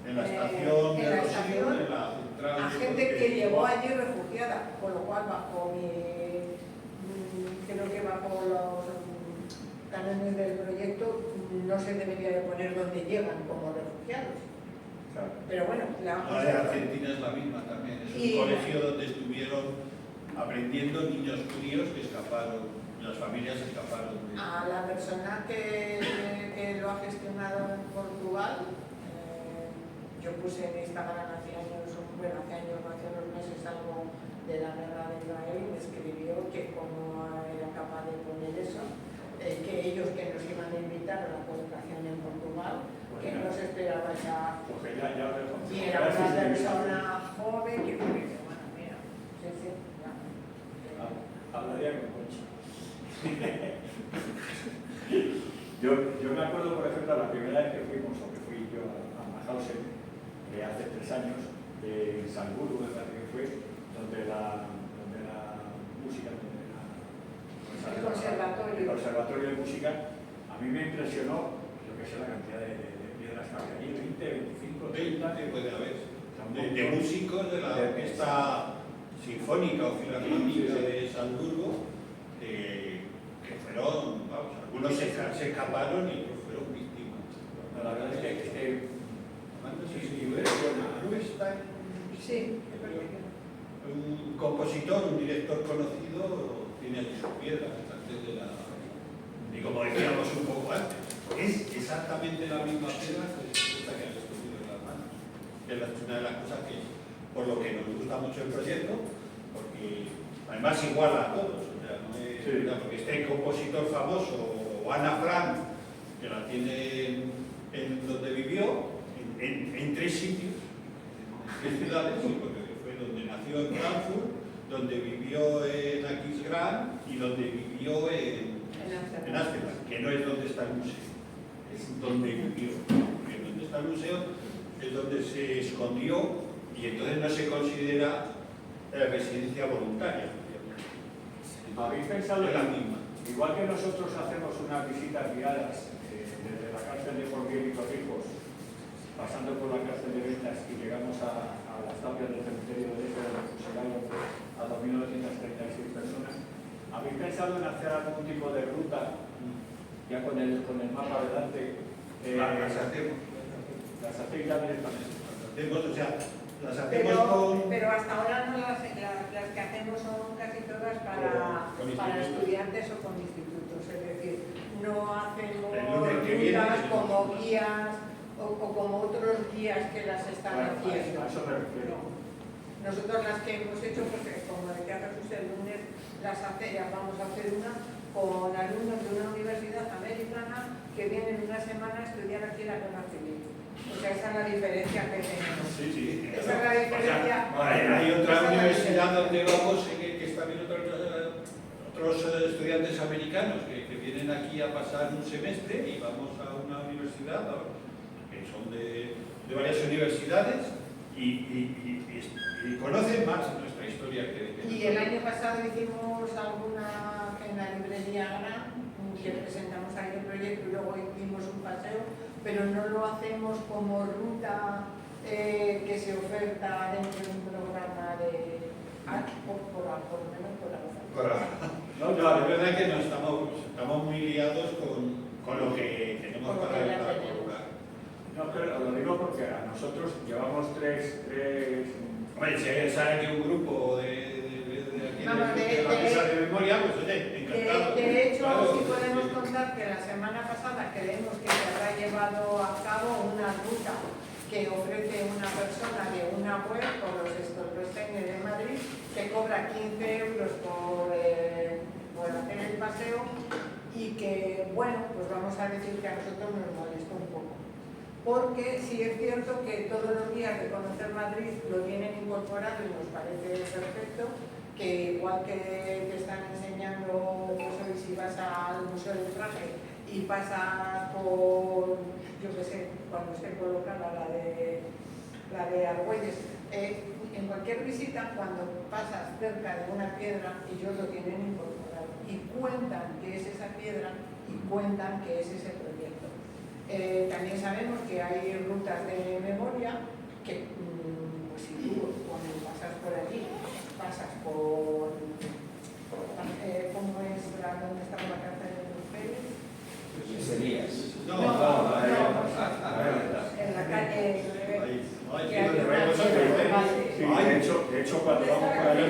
En la estación en de la Rocío, estación, en la central. a gente que llegó allí refugiada, con lo cual bajo creo que bajo los cánones del proyecto no se debería de poner donde llegan como refugiados. Claro. Pero bueno, La de Argentina es la misma también, es un colegio donde estuvieron aprendiendo niños judíos que escaparon, las familias escaparon. A la persona que lo ha gestionado en Portugal, yo puse en Instagram hace años, hace unos meses algo de la guerra de Israel y me escribió que como era capaz de poner eso, que ellos que nos iban a invitar a la colocación en Portugal, que no se esperaba ya. Porque ya Y era una persona joven que fue, bueno, mira, sí, ya. Hablaría con Concha. yo me acuerdo, por ejemplo, la primera vez que fuimos, o que fui yo a Mauthausen, hace 3 años, en Salzburgo, me parece que fue, donde la música, El conservatorio de música, a mí me impresionó lo que es la cantidad de piedras que había allí, 20, 25, 30. Puede haber. De músicos de la orquesta sinfónica o filarmónica de Salzburgo, que fueron, vamos, algunos se escaparon y otros fueron víctimas. No, la verdad es que Sí, un compositor, un director conocido, tiene allí sus piedras antes de la... Y como decíamos un poco antes, es exactamente la misma piedra que esta que has escogido en las manos. Es una de las cosas que, por lo que nos gusta mucho el proyecto, porque además iguala a todos, o sea, no es, porque este compositor famoso, o Ana Frank, que la tiene en donde vivió, en 3 sitios, en 3 ciudades, porque fue donde nació en Frankfurt, donde vivió en Aquisgrán y donde vivió en Ámsterdam, que no es donde está el museo, es donde vivió. Porque donde está el museo es donde se escondió y entonces no se considera residencia voluntaria. ¿Habéis pensado es la misma? Igual que nosotros hacemos unas visitas guiadas desde la cárcel de Porbiel y Torrijos, pasando por la cárcel de Ventas y llegamos a las tapias del cementerio de Este, donde fusilaron a 2.936 personas, ¿habéis pensado en hacer algún tipo de ruta, ya con el mapa delante? Las hacemos. Las hacéis ya directamente. O sea, las hacemos con... Pero hasta ahora no las que hacemos son casi todas para estudiantes o con institutos, es decir, no hacemos rutas como guías o como otros guías que las están haciendo. A eso me refiero. Nosotros las que hemos hecho, porque como decía Jesús el lunes, vamos a hacer una con alumnos de una universidad americana que vienen una semana a estudiar aquí la guerra civil. O sea, esa es la diferencia que tenemos. Sí. Esa es la diferencia. O sea, hay otra universidad donde vamos, que están viendo otros estudiantes americanos que vienen aquí a pasar un semestre y vamos a una universidad, ¿no? Que son de varias universidades y conocen más nuestra historia que Y el año pasado hicimos alguna en la librería Gran, que presentamos ahí el proyecto y luego hicimos un paseo, pero no lo hacemos como ruta que se oferta dentro de un programa de por lo menos por ahora. No, la verdad es que no estamos muy liados con lo que tenemos para colocar. No, pero lo digo porque a nosotros llevamos tres... Hombre, si sale aquí un grupo de aquí de la mesa de memoria, pues oye, encantado. De hecho, Claro, sí podemos contar que la semana pasada creemos que se habrá llevado a cabo una ruta que ofrece una persona de una web por los Stolpersteine de Madrid que cobra 15 euros por hacer el paseo y que, bueno, pues vamos a decir que a nosotros nos molestó un poco. Porque sí es cierto que todos los días de Conocer Madrid lo tienen incorporado y nos parece perfecto, que igual que te están enseñando, pues hoy si vas al Museo del Traje y pasas por, yo qué sé, cuando esté colocada la de Argüelles, en cualquier visita, cuando pasas cerca de una piedra, ellos lo tienen incorporado. y cuentan que es esa piedra y cuentan que es ese proyecto. También sabemos que hay rutas de memoria que, pues si tú cuando pasas por allí, pasas por, ¿cómo es donde está la carta de los Pérez? Serías. En la calle que hay una Sí, de hecho cuando vamos por ahí,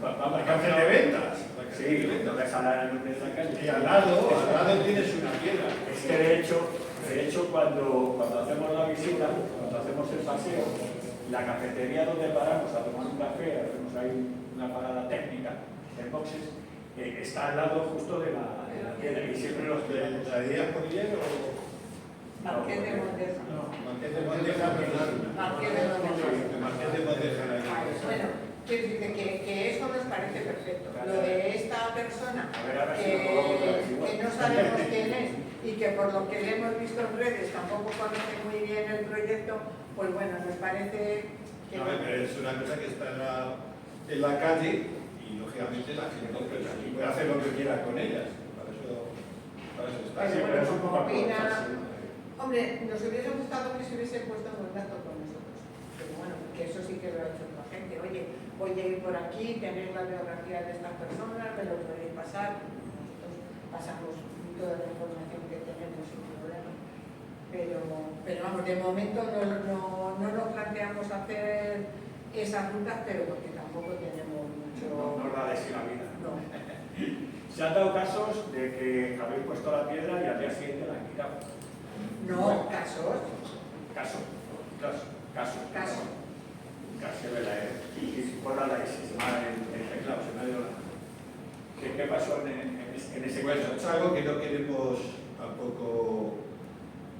vamos a cárcel de ventas. Sí, no ves a la en la calle. Y al lado tienes una piedra. Es que de hecho cuando hacemos la visita, cuando hacemos el paseo, la cafetería donde paramos a tomar un café, hacemos ahí una parada técnica en boxes, está al lado justo de la piedra. Y siempre los ¿De la idea por hielo o...? Marqués de Mondeja. Marqués de Mondeja, perdón. Marqués de Mondeja. Marqués de Mondeja. Bueno, quiero decirte que eso nos parece perfecto. Lo de esta persona A ver si lo podemos ver igual. que no sabemos quién es y que por lo que le hemos visto en redes tampoco conoce muy bien el proyecto, pues bueno, nos parece que... No, pero es una cosa que está en la calle y lógicamente la gente pues, puede hacer lo que quiera con ellas. Para eso está. Sí, pero es un poco aprovecharse, ¿no? Hombre, nos hubiese gustado que se hubiese puesto en contacto con nosotros, pero bueno, que eso sí que lo ha hecho otra gente. Oye, voy a ir por aquí, tenéis la biografía de estas personas, me lo podéis pasar. Nosotros pasamos toda la información que tenemos sin problema. Pero vamos, de momento no nos planteamos hacer esas rutas, pero porque tampoco tenemos mucho... No da de sí la vida. No. Se han dado casos de que habéis puesto la piedra y al día siguiente la han quitado. No, casos. Caso. Casi de la y por la ISIS, el teclado, se me ha ido la... ¿Qué pasó en ese Bueno, caso? es algo que no queremos tampoco,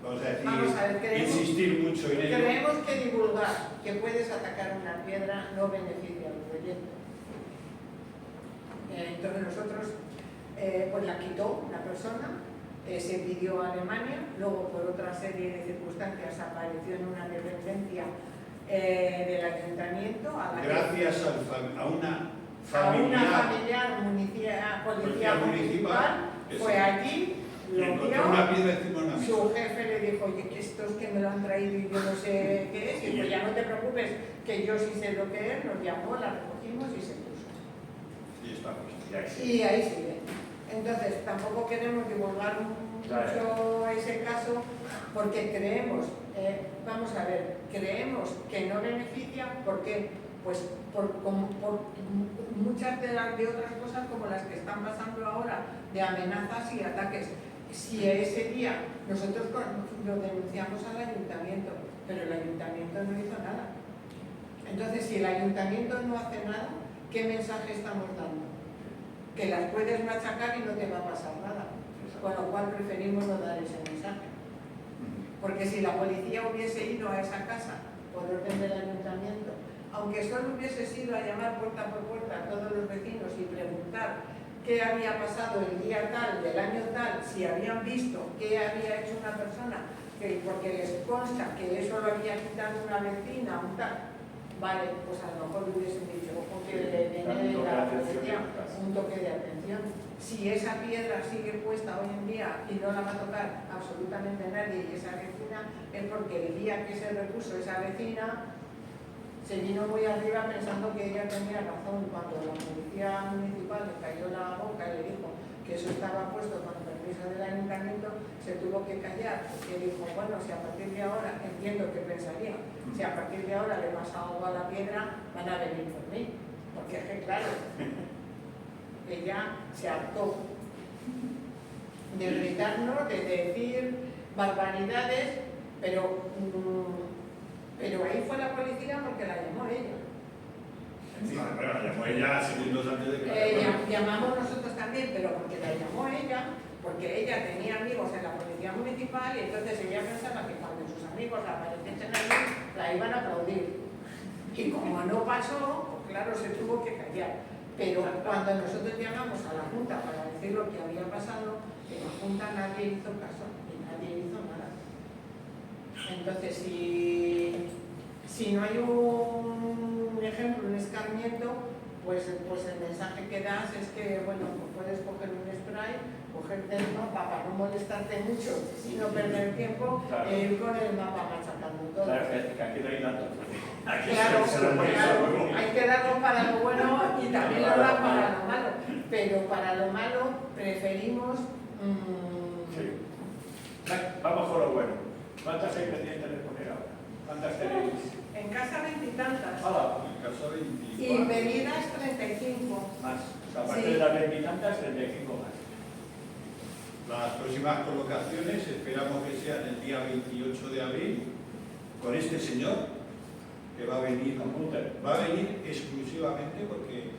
vamos a decir, insistir mucho en ello. Creemos que divulgar que puedes atacar una piedra no beneficia al proyecto. Entonces nosotros, pues la quitó la persona, se pidió a Alemania, luego por otra serie de circunstancias apareció en una dependencia del ayuntamiento. Gracias a una familiar policía municipal, fue allí, lo encontró una piedra encima de una mesa. su jefe le dijo, oye, que estos que me lo han traído y yo no sé qué es, y pues ya no te preocupes, que yo sí sé lo que es, nos llamó, la recogimos y se puso. Y estamos. Y ahí sigue. Entonces, tampoco queremos divulgar mucho ese caso porque creemos, vamos a ver, creemos que no beneficia porque, pues, por muchas de otras cosas como las que están pasando ahora, de amenazas y ataques. Si ese día nosotros lo denunciamos al ayuntamiento, pero el ayuntamiento no hizo nada. Entonces, si el ayuntamiento no hace nada, ¿qué mensaje estamos dando? Que las puedes machacar y no te va a pasar nada. Con lo cual preferimos no dar ese mensaje. Porque si la policía hubiese ido a esa casa por orden del ayuntamiento, aunque solo hubiese sido a llamar puerta por puerta a todos los vecinos y preguntar qué había pasado el día tal, del año tal, si habían visto qué había hecho una persona, porque les consta que eso lo había quitado una vecina, un tal, vale, pues a lo mejor hubiesen dicho, ojo que le la policía un toque de atención. Si esa piedra sigue puesta hoy en día y no la va a tocar absolutamente nadie y esa vecina, es porque el día que se repuso esa vecina se vino muy arriba pensando que ella tenía razón. Cuando la policía municipal le cayó la boca y le dijo que eso estaba puesto con el permiso del ayuntamiento, se tuvo que callar, porque dijo, bueno, si a partir de ahora, entiendo que pensaría, si a partir de ahora le pasa algo a la piedra, van a venir por mí, porque es que claro, ella se hartó de gritarnos, de decir barbaridades, pero ahí fue la policía porque la llamó ella. Bueno, la llamó ella segundos antes de que Llamamos nosotros también, pero porque la llamó ella, porque ella tenía amigos en la policía municipal y entonces ella pensaba que cuando sus amigos apareciesen allí la iban a aplaudir. Y como no pasó, pues claro, se tuvo que callar. Pero cuando nosotros llamamos a la Junta para decir lo que había pasado, en la Junta nadie hizo caso y nadie hizo nada. Entonces, si no hay un ejemplo, un escarmiento, pues el mensaje que das es que, bueno, pues puedes coger un spray, cogerte el mapa para no molestarte mucho y no perder tiempo, Claro. e ir con el mapa machacando todo. Claro, que aquí no hay datos. Aquí Claro, se lo pones claro, a huevo. hay que darlo para lo bueno y también lo dan para lo malo, pero para lo malo preferimos... Sí. Vamos con lo bueno. ¿Cuántas hay pendientes de poner ahora? ¿Cuántas tenéis? En casa 20 y tantas. Ah, En el caso de Y medidas 35. más. O sea, aparte Sí. de las 20 y tantas, 35 más. las próximas colocaciones esperamos que sean el día 28 de abril con este señor que va a venir exclusivamente porque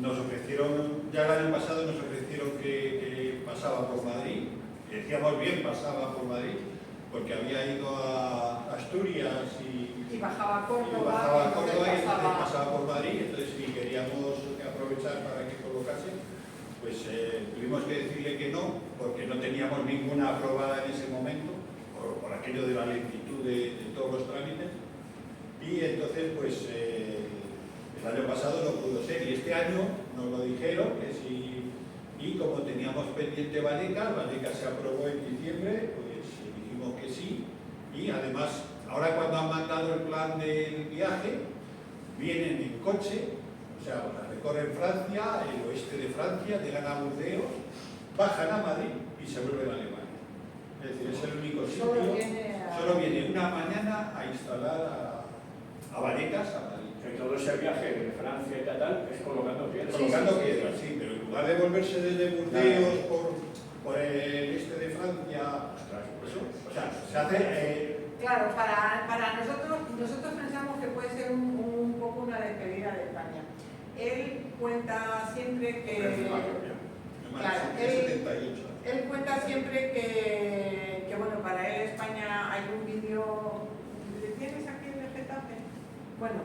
nos ofrecieron, ya el año pasado nos ofrecieron que pasaba por Madrid, decíamos bien pasaba por Madrid, porque había ido a Asturias Y bajaba a Córdoba. bajaba a Córdoba y entonces pasaba- pasaba por Madrid, entonces si queríamos aprovechar para que colocase, pues tuvimos que decirle que no, porque no teníamos ninguna aprobada en ese momento, por aquello de la lentitud de todos los trámites. Y entonces, pues, el año pasado no pudo ser. Y este año nos lo dijeron, que sí. Y como teníamos pendiente Vallecas se aprobó en diciembre, pues dijimos que sí. Y además, ahora cuando han mandado el plan del viaje, vienen en coche, o sea, recorren Francia, el oeste de Francia, llegan a Burdeos, bajan a Madrid y se vuelven a Alemania. Es decir, es el único sitio. Solo viene una mañana a instalar a Vallecas, a Madrid. Que todo ese viaje de Francia y tal es colocando piedras. Colocando piedras, sí, pero en lugar de volverse desde Burdeos por el este de Francia, Ostras, eso, o sea, se hace. Claro, para nosotros pensamos que puede ser un poco una despedida de España. Él cuenta siempre que... Claro, es 78. Él cuenta siempre que, bueno, para él España hay un vídeo... ¿Le tienes aquí el de Getafe? Bueno,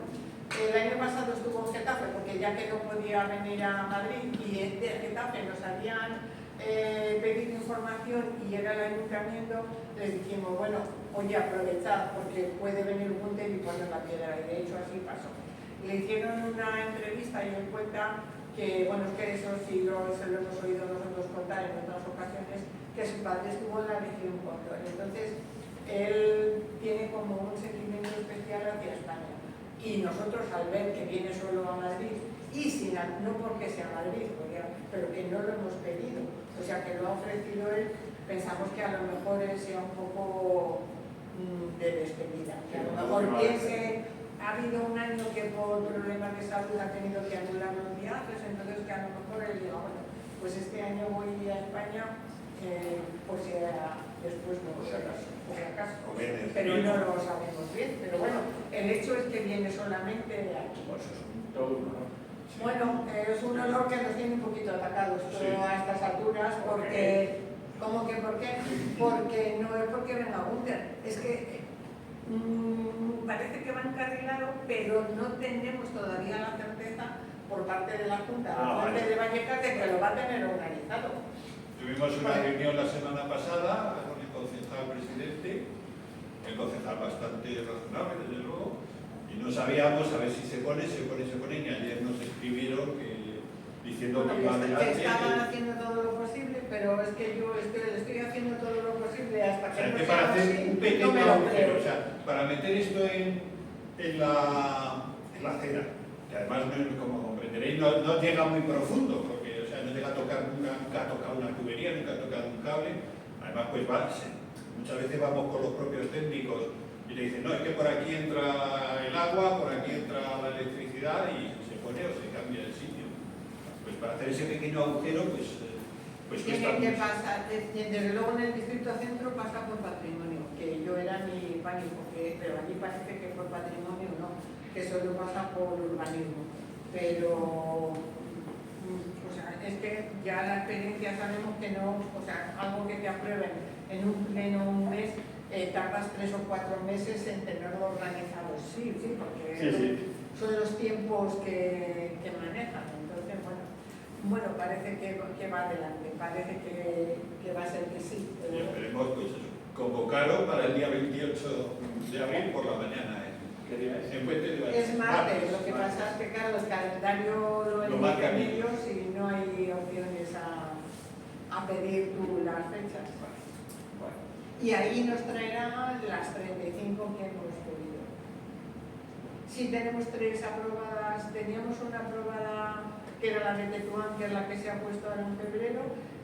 el año pasado estuvo en Getafe porque ya que no podía venir a Madrid y de Getafe nos habían pedido información y era el ayuntamiento, les dijimos, bueno, oye, aprovechad porque puede venir Gunter y poner la piedra, y de hecho así pasó. Le hicieron una entrevista y él cuenta que, bueno, es que eso sí se lo hemos oído nosotros contar en otras ocasiones, que su padre estuvo en la Legión Cóndor. Entonces, él tiene como un sentimiento especial hacia España. Y nosotros, al ver que viene solo a Madrid, y sin, no porque sea Madrid, pero que no lo hemos pedido, o sea, que lo ha ofrecido él, pensamos que a lo mejor él sea un poco de despedida, que a lo mejor piense... Ha habido un año que por problemas de salud ha tenido que anular los viajes, entonces que a lo mejor él diga, bueno, pues este año voy a España, pues después no, por si acaso. Pero no lo sabemos bien. Pero bueno, el hecho es que viene solamente aquí. Pues es todo un honor. Bueno, es un honor que nos tiene un poquito atacados a estas alturas, porque... ¿Cómo que por qué? Porque no es porque venga Gunter, es que... parece que va encarrilado, pero no tenemos todavía la certeza por parte de la Junta, de Vallecas, de que lo va a tener organizado. Tuvimos una reunión la semana pasada con el concejal presidente, el concejal bastante razonable, desde luego, y no sabíamos a ver si se pone, y ayer nos escribieron diciendo que iba adelante. Que estaban haciendo todo lo posible, pero es que yo estoy haciendo todo lo posible hasta que no para hacer así, un pequeño no me lo agujero, creo. o sea, para meter esto en la acera, que además como comprenderéis no llega muy profundo, porque o sea, no llega a tocar, nunca ha tocado una tubería, nunca ha tocado un cable, además pues muchas veces vamos con los propios técnicos y le dicen, no, es que por aquí entra el agua, por aquí entra la electricidad y se pone o se cambia el sitio. Pues para hacer ese pequeño agujero, pues tiene que pasar, desde luego en el distrito centro pasa por patrimonio, que yo era mi pánico, pero allí parece que por patrimonio no, que solo pasa por urbanismo. Pero, o sea, es que ya la experiencia sabemos que no, o sea, algo que te aprueben en un pleno un mes, tardas 3 o 4 meses en tenerlo organizado. Sí, porque son los tiempos que manejan. Entonces, bueno, parece que va adelante, parece que va a ser que sí. Y esperemos pues convocarlo para el día 28 de abril por la mañana. ¿Qué día es? En Puente de Vallecas. Es martes, lo que pasa es que que claro, el calendario lo marcan eligen ellos y no hay opciones a pedir tú las fechas. Bueno, Y ahí nos traerán las 35 que hemos pedido. Sí, tenemos 3 aprobadas, teníamos una aprobada que era la de Tetuán, que es la que se ha puesto ahora en febrero,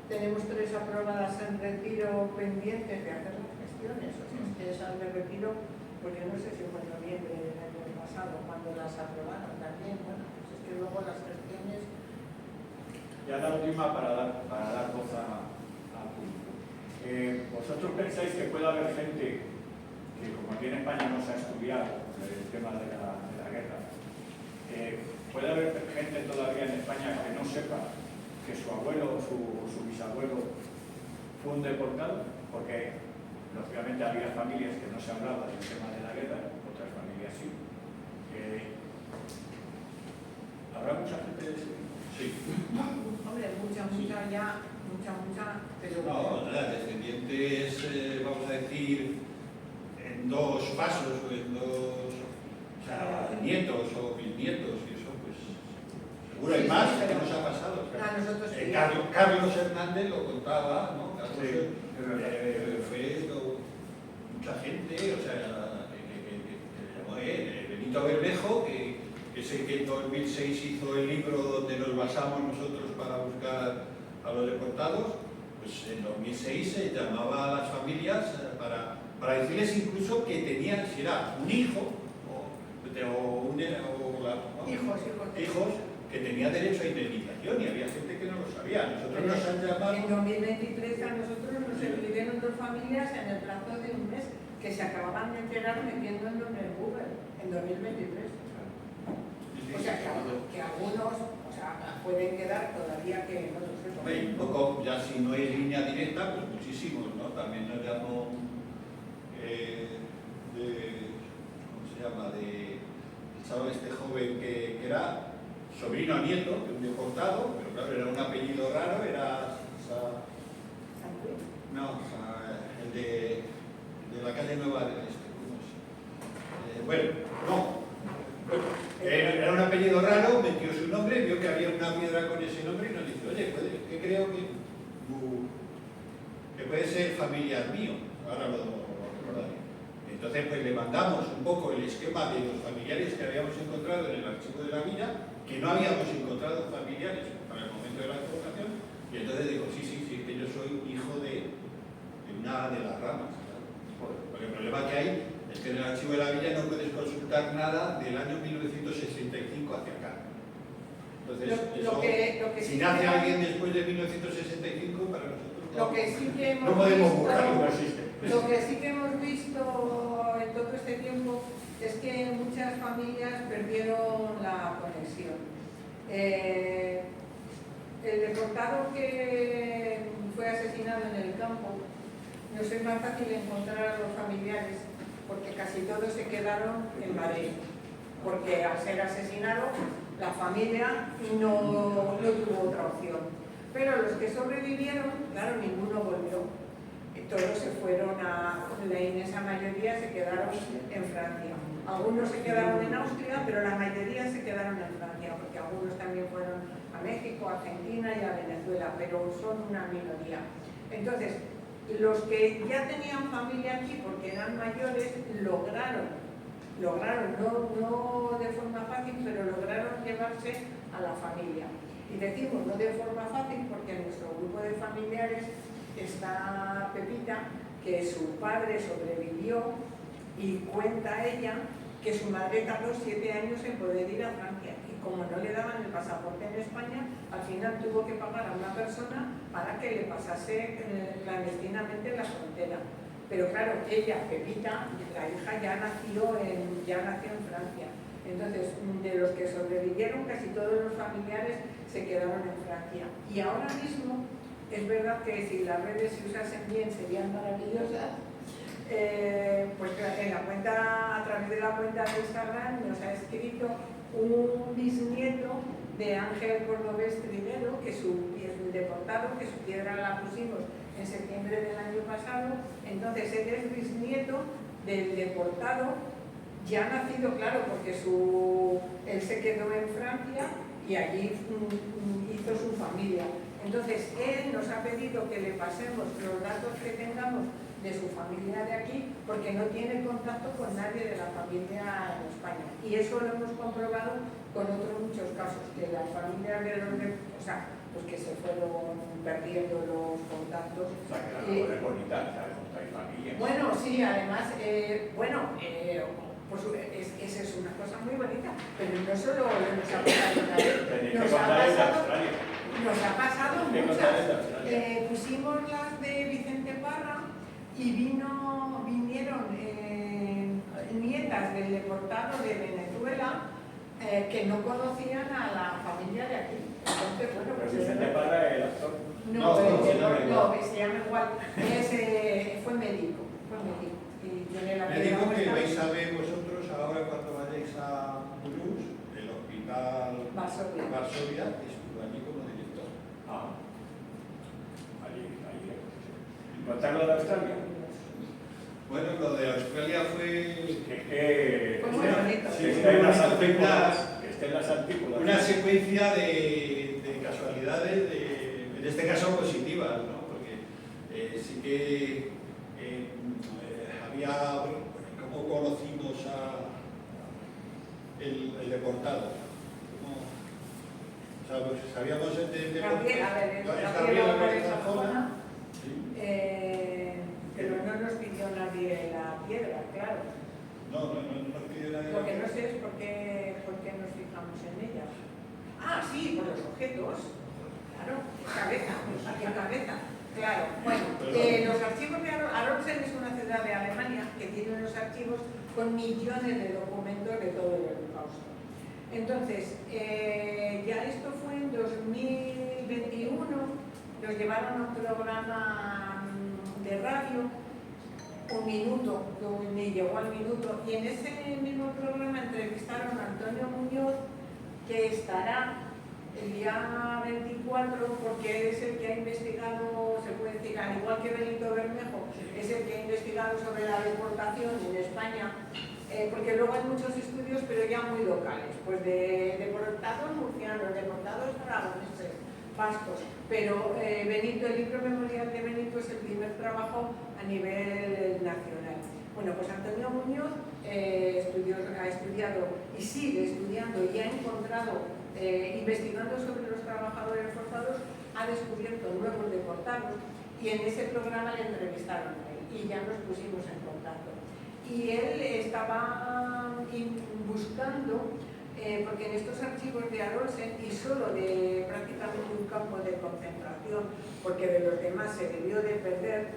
tenemos 3 aprobadas en retiro pendientes de hacer las gestiones, o sea, es que esas de retiro, pues yo no sé si fue en noviembre del año pasado, cuando las aprobaron también, bueno, pues es que luego las gestiones... ya la última para dar voz al público. ¿Vosotros pensáis que puede haber gente que, como aquí en España no se ha estudiado el tema de la guerra, puede haber gente todavía en España que no sepa que su abuelo o su bisabuelo fue un deportado? Porque, lógicamente, había familias que no se hablaba del tema de la guerra, otras familias sí. ¿Habrá mucha gente de ese? Sí. Hombre, mucha ya, pero... No, nada, descendientes, vamos a decir, en 2 pasos o en 2, o sea, nietos o bisnietos y eso, pues seguro hay Sí, más sí, que pero nos ha pasado. O sea, a nosotros sí. Carlos Hernández lo contaba, ¿no? Carlos, Sí, es verdad. mucha gente, o sea, que llamó Benito Bermejo, que es el que en 2006 hizo el libro donde nos basamos nosotros para buscar a los deportados. Pues en 2006 se llamaba a las familias para decirles incluso que tenían, si era un hijo hijos que tenía derecho a indemnización, y había gente que no lo sabía. Nosotros nos han llamado... En 2023 a nosotros nos escribieron 2 familias en el plazo de un mes que se acababan de enterar metiendo el nombre en Google en 2023. O sea que algunos, o sea, pueden quedar todavía que no lo sé. Hombre, un poco, ya si no es línea directa, pues muchísimos, ¿no? También nos llamó ¿cómo se llama? El chaval este joven que era sobrino nieto de un deportado, pero claro, era un apellido raro, era... el de la calle Nueva del Este, ¿cómo es? Bueno, no. Era un apellido raro, metió su nombre, vio que había una piedra con ese nombre y nos dice, oye, que creo que puede ser familiar mío. Ahora lo recordaré. Entonces, pues le mandamos un poco el esquema de los familiares que habíamos encontrado en el archivo de la villa, que no habíamos encontrado familiares para el momento de la explotación, y entonces digo, sí, que yo soy hijo de una de las ramas. Porque el problema que hay es que en el archivo de la villa no puedes consultar nada del año 1965 hacia acá. Entonces, si nace alguien después de 1965, para nosotros lo que sí que hemos no podemos visto, buscarlo, no existe. Lo que sí que hemos visto en todo este tiempo es que muchas familias perdieron la conexión. El deportado que fue asesinado en el campo, nos es más fácil encontrar a los familiares porque casi todos se quedaron en Madrid, porque al ser asesinado la familia no tuvo otra opción. Pero los que sobrevivieron, claro, ninguno volvió. Todos se fueron la inmensa mayoría se quedaron en Francia. Algunos se quedaron en Austria, pero la mayoría se quedaron en Francia, porque algunos también fueron a México, a Argentina y a Venezuela, pero son una minoría. Entonces, los que ya tenían familia aquí porque eran mayores, lograron, no de forma fácil, pero lograron llevarse a la familia. Y decimos no de forma fácil porque en nuestro grupo de familiares está Pepita, que su padre sobrevivió y cuenta ella que su madre tardó 7 años en poder ir a Francia y como no le daban el pasaporte en España, al final tuvo que pagar a una persona para que le pasase clandestinamente la frontera. Pero claro, ella, Pepita, la hija, ya nació en Francia. Entonces, de los que sobrevivieron, casi todos los familiares se quedaron en Francia. Y ahora mismo, es verdad que si las redes se usasen bien serían maravillosas, pues en la cuenta, a través de la cuenta de Instagram nos ha escrito un bisnieto de Ángel Cordobés Trinero, que es un deportado, que su piedra la pusimos en septiembre del año pasado. Entonces él es bisnieto del deportado ya nacido, claro, porque él se quedó en Francia y allí hizo su familia. Entonces, él nos ha pedido que le pasemos los datos que tengamos de su familia de aquí, porque no tiene contacto con nadie de la familia en España. Y eso lo hemos comprobado con otros muchos casos, que las familias de los o sea, pues que se fueron perdiendo los contactos. O sea, que la labor es bonita, ¿sabes? Hay familias. Bueno, sí, además, pues esa es una cosa muy bonita, pero no solo nos ha pasado una vez, nos ha pasado muchas. Pusimos las de Vicente Parra y vinieron nietas del deportado de Venezuela que no conocían a la familia de aquí. Entonces, bueno, Pero pues Vicente Parra es el actor. no, se llama igual. Fue médico. Y tiene la Me dijo que vais a ver vosotros ahora cuando vayáis a Toulouse, el hospital Varsovia, que estuvo allí como director. Ah, allí. ¿Contarlo de Australia? Bueno, lo de Australia fue Fue muy bonito. Que esté en las antípodas. una secuencia de casualidades, en este caso positivas, ¿no? Porque sí que había, ¿cómo conocimos el deportado? O sea, pues sabíamos de Gabriel Álvarez Arjona, pero no nos pidió nadie la piedra, claro. No nos pidió nadie. Lo que no sé es por qué nos fijamos en ella. Ah, sí, por los objetos. Claro, cabeza. Claro, bueno, los archivos de Arolsen es una ciudad de Alemania que tiene unos archivos con millones de documentos de todo el Holocausto. Entonces, ya esto fue en 2021, nos llevaron a un programa de radio, un minuto, ni llegó al minuto, y en ese mismo programa entrevistaron a Antonio Muñoz, que estará el día 24, porque es el que ha investigado, se puede decir, al igual que Benito Bermejo, es el que ha investigado sobre la deportación en España, porque luego hay muchos estudios, pero ya muy locales, pues de deportados murcianos, deportados aragoneses, vascos, pero Benito, el libro memorial de Benito es el primer trabajo a nivel nacional. Bueno, pues Antonio Muñoz ha estudiado y sigue estudiando y ha encontrado, investigando sobre los trabajadores forzados, ha descubierto nuevos deportados y en ese programa le entrevistaron a él y ya nos pusimos en contacto. Y él estaba buscando, porque en estos archivos de Arolsen y solo de prácticamente un campo de concentración, porque de los demás se debió de perder,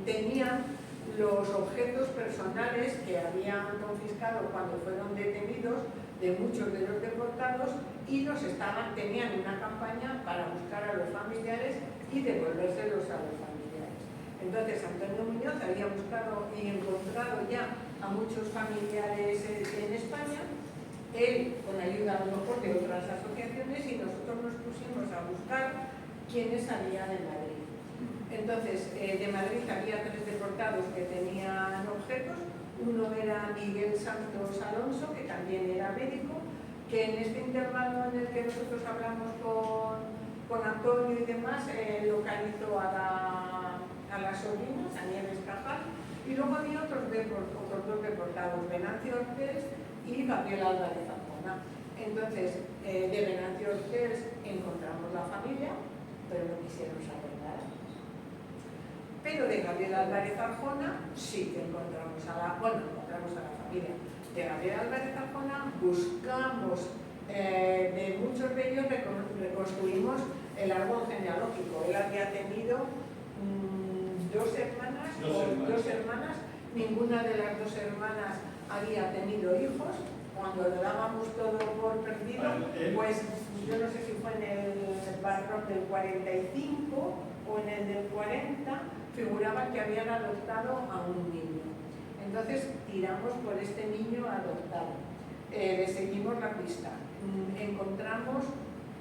tenían los objetos personales que habían confiscado cuando fueron detenidos de muchos de los deportados y tenían una campaña para buscar a los familiares y devolvérselos a los familiares. Entonces Antonio Muñoz había buscado y encontrado ya a muchos familiares en España, él con ayuda a lo mejor de otras asociaciones, y nosotros nos pusimos a buscar quiénes había de Madrid. Entonces, de Madrid había 3 deportados que tenían objetos. Uno era Miguel Santos Alonso, que también era médico, que en este intervalo en el que nosotros hablamos con Antonio y demás, localizó a la sobrina, a Nieves Cajal, y luego había otros 2 deportados, Venancio Ortiz y Gabriel Álvarez Arjona. Entonces, de Venancio Ortiz encontramos la familia, pero no quisieron saber nada. Pero de Gabriel Álvarez Arjona sí que encontramos a la familia. De Gabriel Álvarez Arjona buscamos, de muchos de ellos reconstruimos el árbol genealógico. Él había tenido 2 hermanas, ninguna de las 2 hermanas había tenido hijos. Cuando lo dábamos todo por perdido, pues yo no sé si fue en el padrón del 45 o en el del 40, figuraba que habían adoptado a un niño. Entonces tiramos por este niño adoptado, le seguimos la pista, encontramos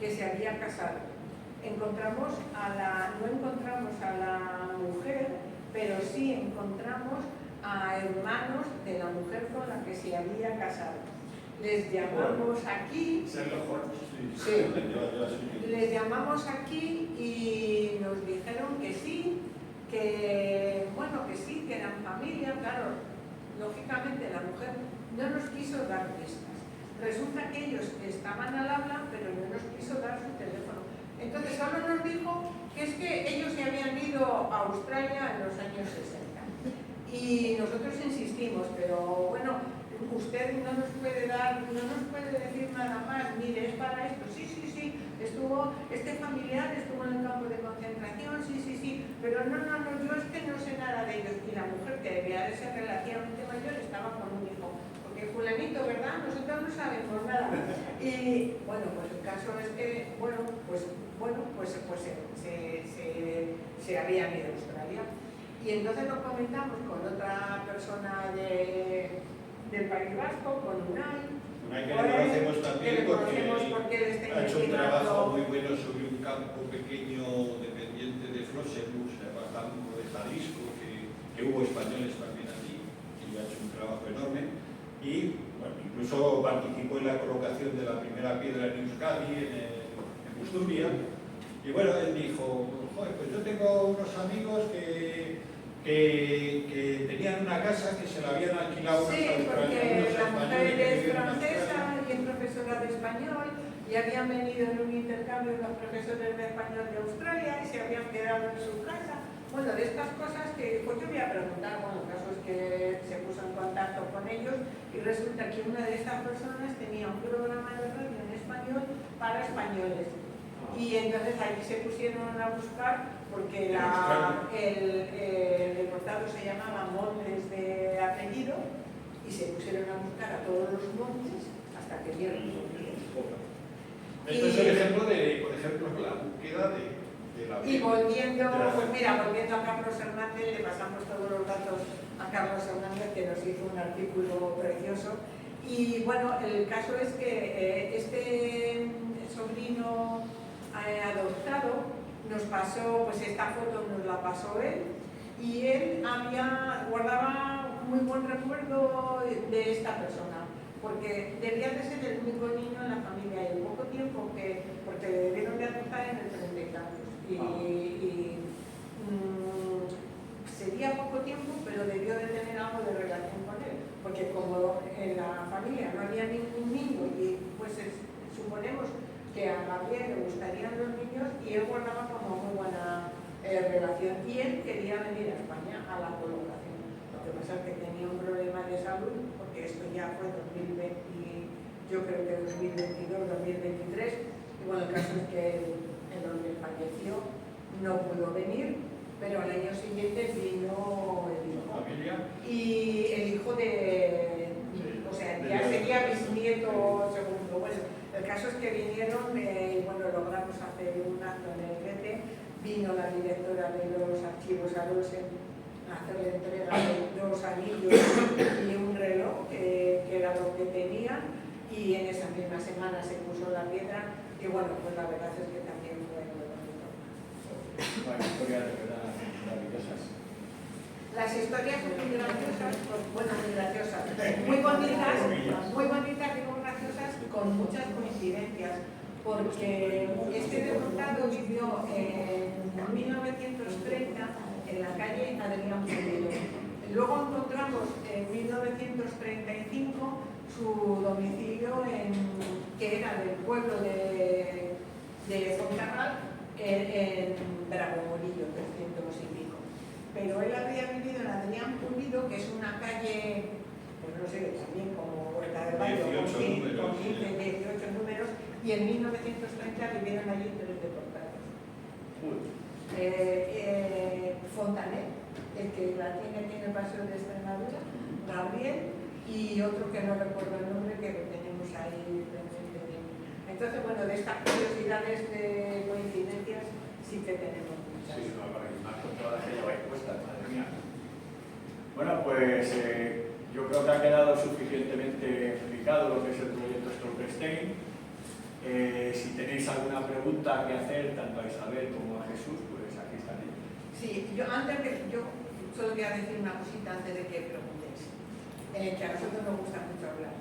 que se había casado, no encontramos a la mujer, pero sí encontramos a hermanos de la mujer con la que se había casado. Les llamamos aquí. Sherlock Holmes. Sí. Les llamamos aquí y nos dijeron que sí, que bueno, que sí, que eran familia. Claro, lógicamente la mujer no nos quiso dar pistas. Resulta que ellos estaban al habla, pero no nos quiso dar su teléfono. Entonces solo nos dijo que es que ellos se habían ido a Australia en los años 60. Y nosotros insistimos, pero bueno, usted no nos puede dar, no nos puede decir nada más, mire, es para esto, sí, estuvo, este familiar estuvo en el campo de concentración, sí, pero no, yo es que no sé nada de ellos. Y la mujer, que debía de ser relativamente mayor, estaba con un hijo, porque fulanito, ¿verdad? Nosotros no sabemos nada. Y bueno, pues el caso es que, se habían ido a Australia. Y entonces lo comentamos con otra persona del País Vasco, con Unai. Unai, que le conocemos también porque él está ha hecho un investigando. trabajo muy bueno sobre un campo pequeño dependiente de Flossenbus, el campo de Jalisco, que hubo españoles también allí, y ha hecho un trabajo enorme. Y bueno, incluso participó en la colocación de la primera piedra en Euskadi, en Busturia. Y bueno, él dijo, joder, pues yo tengo unos amigos que tenían una casa que se la habían alquilado Sí, unos porque españoles la mujer que es viven en francesa Australia. y es profesora de español, y habían venido en un intercambio los profesores de español de Australia y se habían quedado en su casa. Bueno, de estas cosas que pues yo voy a preguntar, bueno, el caso es que se puso en contacto con ellos y resulta que una de estas personas tenía un programa de radio en español para españoles. Y entonces ahí se pusieron a buscar, porque el reportado se llamaba Montes de apellido, y se pusieron a buscar a todos los montes hasta que vieron los días. Esto es el ejemplo de, por ejemplo, la búsqueda de la Y volviendo a Carlos Hernández, le pasamos todos los datos a Carlos Hernández, que nos hizo un artículo precioso. Y bueno, el caso es que este sobrino adoptado nos pasó, pues esta foto nos la pasó él, y él guardaba muy buen recuerdo de esta persona, porque debía de ser el único niño en la familia, y el poco tiempo porque le debieron de adoptar en el 30 y tantos, sería poco tiempo, pero debió de tener algo de relación con él, porque como en la familia no había ningún niño, y pues suponemos que a Gabriel le gustarían los niños, y él guardaba como muy buena relación, y él quería venir a España a la colocación. Lo que pasa es que tenía un problema de salud, porque esto ya fue 2020, yo creo que 2022, 2023, y bueno, el caso es que el hombre falleció, no pudo venir, pero al año siguiente vino el hijo. Y el hijo o sea, ya sería bisnieto segundo. Bueno, el caso es que vinieron y bueno, logramos hacer un acto en el GT. Vino la directora de los archivos a hacerle entrega de 2 anillos y un reloj, que era lo que tenía, y en esa misma semana se puso la piedra, y bueno, pues la verdad es que también fue muy bonito. Bueno, historias de verdad maravillosas. Las historias son muy graciosas, muy graciosas, muy bonitas, digo graciosas, con muchas coincidencias, porque este deportado vivió en 1930 en la calle Adrián Pulido. Luego encontramos en 1935 su domicilio que era del pueblo de Fontarral, en Bragomorillo, 300 y pico. Pero él había vivido en Adrián Pulido, que es una calle, pues no sé, también como Huerta del Valle, con 15, 18 números, y en 1930 vivieron allí 3 deportados. Fontanet, el que la tiene aquí en el Paseo de Extremadura, Gabriel, y otro que no recuerdo el nombre, que lo tenemos ahí presente. Entonces, bueno, de estas curiosidades de coincidencias sí que tenemos muchas. Sí, no, y más con todas las que lleváis puestas, madre mía. Bueno, pues yo creo que ha quedado suficientemente explicado lo que es el proyecto Stolperstein. Si tenéis alguna pregunta que hacer, tanto a Isabel como a Jesús, pues aquí están ellos. Sí, solo voy a decir una cosita antes de que preguntéis, que a nosotros nos gusta mucho hablar.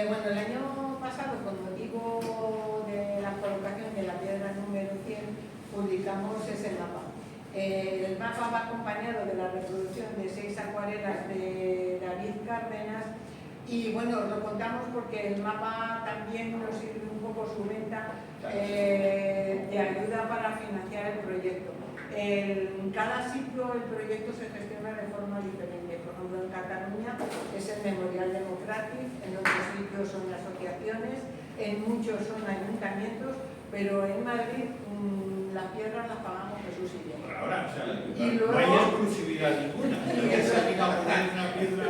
Bueno, el año pasado, con motivo de la colocación de la piedra número 100, publicamos ese mapa. El mapa va acompañado de la reproducción de 6 acuarelas de David Cárdenas y bueno, os lo contamos porque el mapa también nos sirve un poco su venta de ayuda para financiar el proyecto. En cada sitio el proyecto se gestiona de forma diferente. Por ejemplo, en Cataluña es el Memorial Democràtic, en otros sitios son asociaciones, en muchos son ayuntamientos, pero en Madrid las piedras las pagamos Jesús y yo. Ahora, o sea, Y luego, no hay exclusividad ninguna. Que se anima a poner una piedra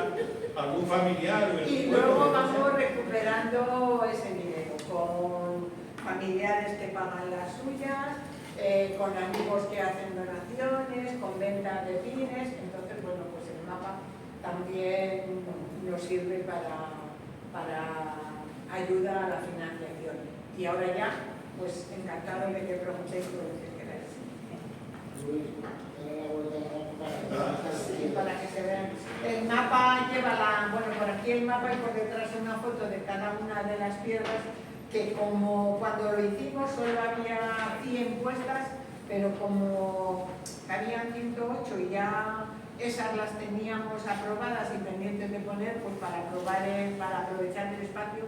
algún familiar. Y luego vamos recuperando ese dinero con familiares que pagan las suyas, con amigos que hacen donaciones, con ventas de bienes. Entonces, bueno, pues el mapa también nos sirve para ayuda a la financiación. Y ahora ya, pues encantado de que preguntéis por lo que queráis. Sí, para que se vean. El mapa lleva bueno, por aquí el mapa y por detrás una foto de cada una de las piedras, que como cuando lo hicimos solo había 100 puestas, pero como habían 108 y ya esas las teníamos aprobadas y pendientes de poner, pues para aprovechar el espacio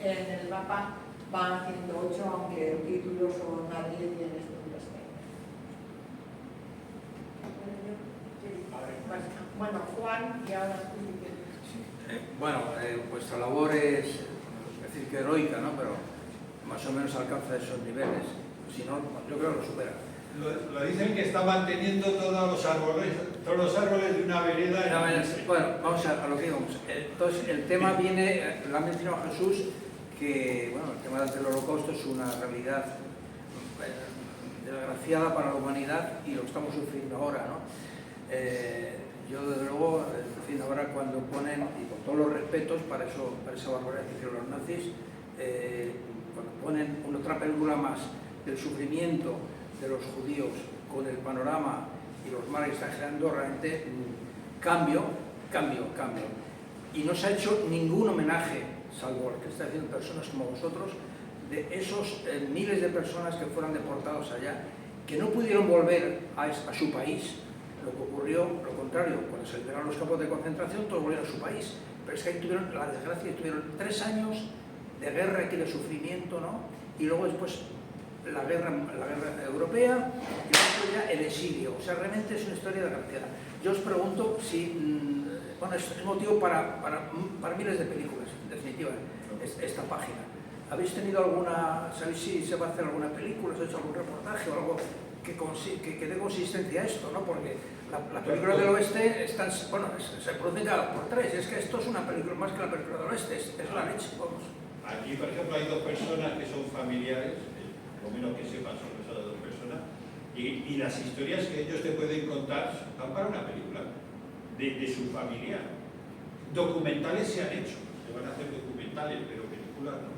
en el mapa van 108, aunque el título son Madrid y en esto no está. Bueno, Juan, y ahora tú. Bueno, vuestra labor es decir que heroica, ¿no? Pero más o menos alcanza esos niveles. Si no, yo creo que lo supera. Lo dicen que está manteniendo todos los árboles de una vereda. Bueno, vamos a lo que íbamos. Entonces, el tema viene, lo ha mencionado Jesús, que bueno, el tema del holocausto es una realidad desgraciada para la humanidad y lo estamos sufriendo ahora, ¿no? Yo desde luego, ahora cuando ponen, y con todos los respetos para esa barbaridad que hicieron los nazis, cuando ponen otra película más del sufrimiento de los judíos con el panorama y los males que están generando, realmente cambio. Y no se ha hecho ningún homenaje, salvo el que está haciendo personas como vosotros, de esos miles de personas que fueron deportados allá, que no pudieron volver a su país. Lo que ocurrió, lo contrario, cuando se liberaron los campos de concentración, todos volvieron a su país. Pero es que ahí tuvieron la desgracia, tuvieron 3 años de guerra y de sufrimiento, ¿no? Y luego después la guerra europea y después ya el exilio. O sea, realmente es una historia desgraciada. Yo os pregunto si, bueno, es motivo para miles de películas, en definitiva, esta página. ¿Habéis tenido alguna, sabéis si se va a hacer alguna película, os ha hecho algún reportaje o algo que dé consistencia a esto, ¿no? Porque la película del oeste se produce cada por 3, es que esto es una película más que la película del oeste, es la leche, vamos. Aquí, por ejemplo, hay 2 personas que son familiares, lo menos que sepan son esas 2 personas, y las historias que ellos te pueden contar van para una película de su familia. Documentales se han hecho, se van a hacer documentales, pero películas no.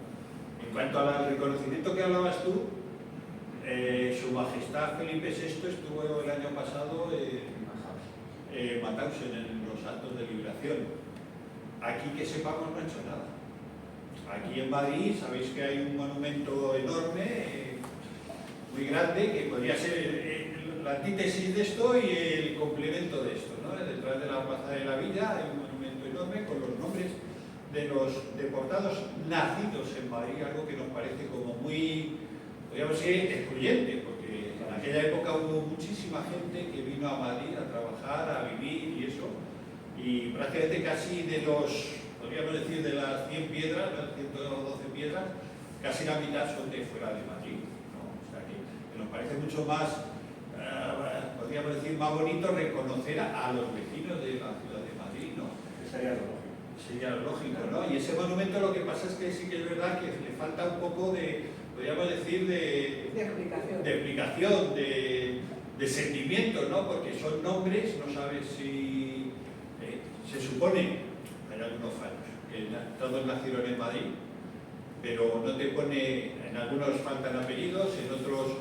En cuanto al reconocimiento que hablabas tú, Su Majestad Felipe VI estuvo el año pasado en Mauthausen, en los actos de liberación. Aquí, que sepamos, no ha hecho nada. Aquí en Madrid sabéis que hay un monumento enorme, muy grande, que podría ser la antítesis de esto y el complemento de esto, ¿no? Detrás de la Plaza de la Villa hay un monumento enorme con los nombres de los deportados nacidos en Madrid, algo que nos parece como muy, podríamos decir, excluyente, porque en aquella época hubo muchísima gente que vino a Madrid a trabajar, a vivir y eso, y prácticamente casi de los, podríamos decir, de las 100 piedras, las 112 piedras, casi la mitad son de fuera de Madrid, ¿no? O sea que nos parece mucho más, podríamos decir, más bonito reconocer a los vecinos de la ciudad de Madrid, ¿no? Sería lo lógico. Sería lo lógico, ¿no? Y ese monumento, lo que pasa es que sí que es verdad que le falta un poco de, podríamos decir, de explicación, de sentimiento, ¿no? Porque son nombres, no sabes si se supone, hay algunos fallos, que todos nacieron en Madrid, pero no te pone, en algunos faltan apellidos, en otros,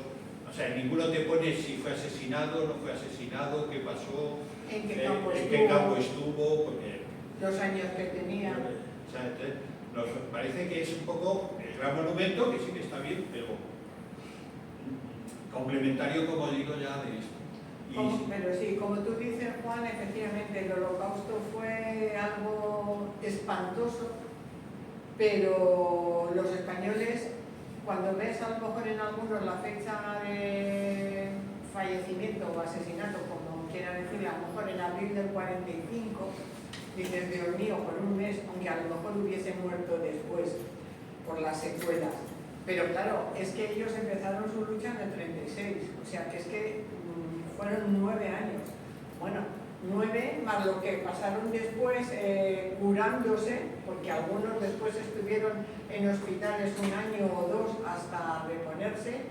o sea, en ninguno te pone si fue asesinado, no fue asesinado, qué pasó, ¿En qué campo en estuvo? qué campo estuvo, porque Los años que tenía. o sea, entonces, nos parece que es un poco el gran monumento, que sí que está bien, pero complementario, como digo, ya de esto. Pero sí, como tú dices, Juan, efectivamente el holocausto fue algo espantoso, pero los españoles, cuando ves a lo mejor en algunos la fecha de fallecimiento o asesinato, como quieran decir, a lo mejor en abril del 45, dices, Dios mío, por un mes, aunque a lo mejor hubiese muerto después por las secuelas. Pero claro, es que ellos empezaron su lucha en el 36, o sea que es que fueron 9 años. Bueno, 9 más lo que pasaron después curándose, porque algunos después estuvieron en hospitales 1 año o 2 hasta reponerse.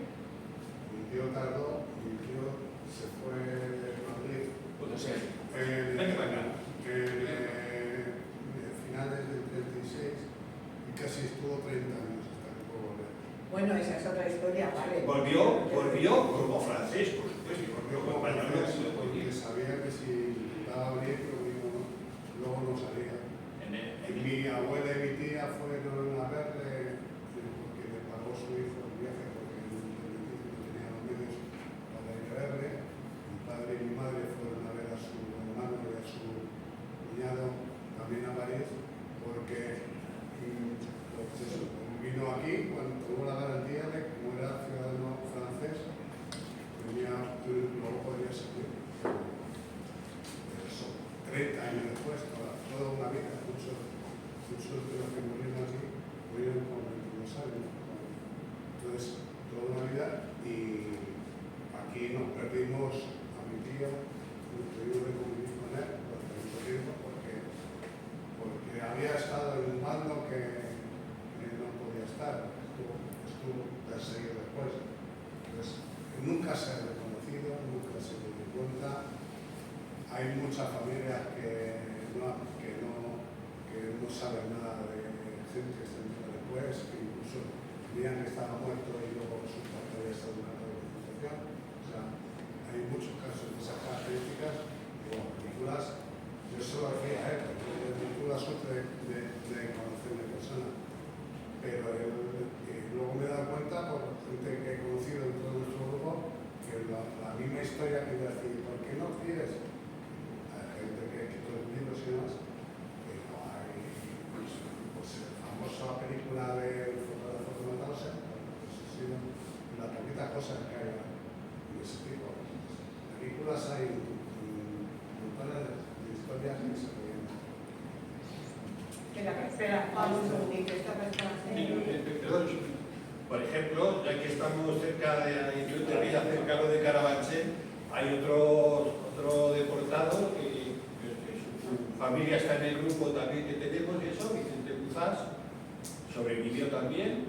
Mi tío tardó, mi tío se fue a Madrid Puede ser. en finales del 36 y casi estuvo 30 años hasta que pudo volver. Bueno, esa es otra historia, vale. Volvió como francés, por supuesto, y volvió como español. Porque sabía que si estaba bien, lo mismo luego no salía. Y mi abuela y mi tía fueron a verle porque le pagó su hijo el viaje porque no tenía los medios para ir a verle. Mi padre y mi madre fueron a ver a su hermano y a su cuñado también a París porque pues eso, vino aquí cuando tuvo la garantía de que como era ciudadano francés luego podría salir. Pero eso, 30 años después, toda una vida, muchos de los que murieron aquí murieron con 22 años. Entonces, toda una vida y aquí nos perdimos a mi tío, nos tuvimos que convivir con él durante mucho tiempo porque había estado en un bando que no podía estar, estuvo perseguido después. Entonces, nunca se ha reconocido, nunca se dio cuenta. Hay muchas familias que no saben nada de gente que se enteró después, que incluso creían que estaba muerto y luego resulta que había estado en una rehabilitación. O sea, hay muchos casos de esas características. Y bueno, películas, yo se lo decía a él, porque tuve la suerte de conocer una persona, pero luego me he dado cuenta por gente que he conocido en todo nuestro grupo que la misma historia que yo decía, ¿por qué no quieres? Hay gente que ha escrito los libros y demás, que no hay, pues la famosa película de fotógrafo que matarse, pues ha sido una poquita cosa que hay de ese tipo. Películas hay montones de historias que se pueden. Espera, vamos un segundito, esta persona Por ejemplo, ya que estamos cerca de, yo te veía cerca lo de Carabanchel, hay otro deportado que su familia está en el grupo también que tenemos, y eso, Vicente Buzás, sobrevivió también,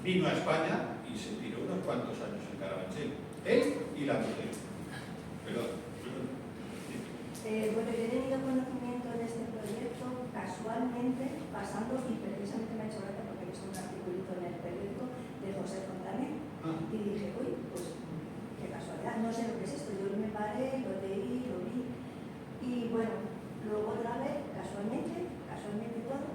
vino a España y se tiró unos cuantos años en Carabanchel, él y la mujer. Perdón. Bueno, yo he tenido conocimiento de este proyecto casualmente, pasando, y precisamente me ha hecho gracia porque he visto un articulito en el periódico de José Fontané, y dije, uy, pues qué casualidad, no sé lo que es esto, yo me paré, lo leí, lo vi, y bueno, luego otra vez, casualmente todo,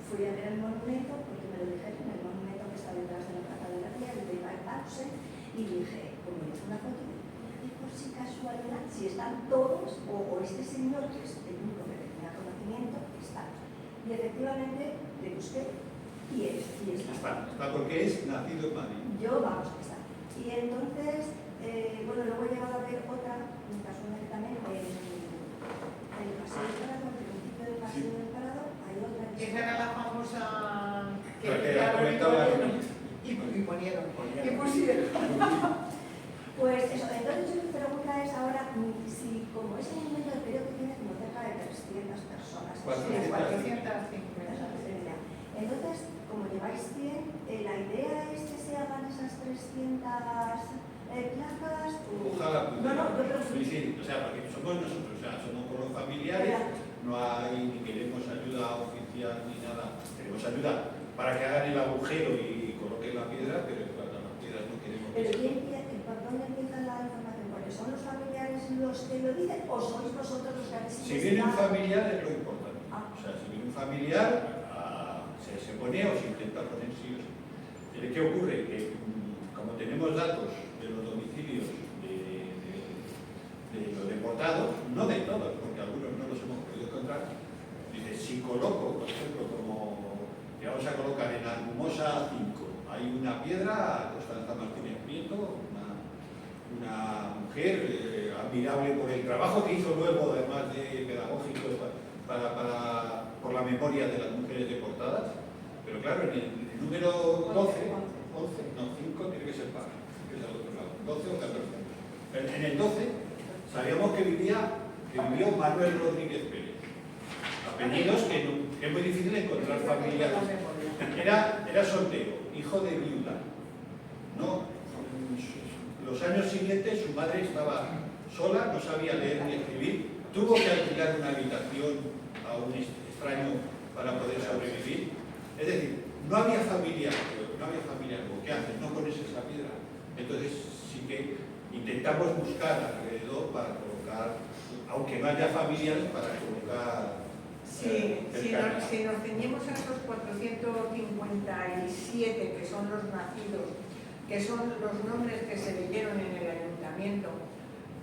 fui a ver el monumento, porque me lo dijeron, el monumento que está detrás de la Plaza de la Tía, el de Ibarse, y dije, como hice una foto, por si casualidad, si están todos, o este señor, que es el único que tenía conocimiento, está. Y efectivamente le busqué y está. Está porque es nacido en Madrid. Yo, vamos, que está. Y entonces, bueno, luego he llegado a ver otra, casualmente también, en el Paseo del Prado, al principio del Paseo del Prado, hay otra. Esa era la famosa que la comentaba y ponieron. ¿Qué pusieron? Pues eso, entonces mi pregunta es ahora si como ese movimiento creo que tiene como cerca de 300 personas. 450. Entonces, como lleváis 100, la idea es que se hagan esas 300 plazas. Ojalá. No, yo creo que sí, o sea, porque somos nosotros, o sea, somos con los familiares, no hay ni queremos ayuda oficial ni nada, queremos ayuda para que hagan el agujero y coloquen la piedra, pero en cuanto a las piedras no queremos. Pero ¿por dónde empieza la información? Porque son los familiares los que lo dicen o sois vosotros los que habéis Si viene un investigado? familiar es lo importante. Ah. O sea, si viene un familiar, se pone o se intenta poner sí o sí. ¿Qué ocurre? Que como tenemos datos de los domicilios de los deportados, no de todos, porque algunos no los hemos podido encontrar, dice, si coloco, por ejemplo, como que vamos a colocar en Argumosa 5, hay una piedra, Constanza Martínez Prieto, una mujer admirable por el trabajo que hizo luego, además de pedagógico, por la memoria de las mujeres deportadas. Pero claro, en el número 12, no, 5 tiene que ser par, que es al otro lado, 12 o 14. En el 12 sabíamos que vivió Manuel Rodríguez Pérez. Apellidos que es muy difícil encontrar familiares. Era soltero, hijo de viuda. No, los años siguientes su madre estaba sola, no sabía leer ni escribir, tuvo que alquilar una habitación a un extraño para poder sobrevivir. Es decir, no había familia como que antes, no pones esa piedra. Entonces sí que intentamos buscar alrededor para colocar, aunque no haya familiares, para colocar. Sí, si nos ceñimos a esos 457 que son los nacidos, que son los nombres que se leyeron en el ayuntamiento,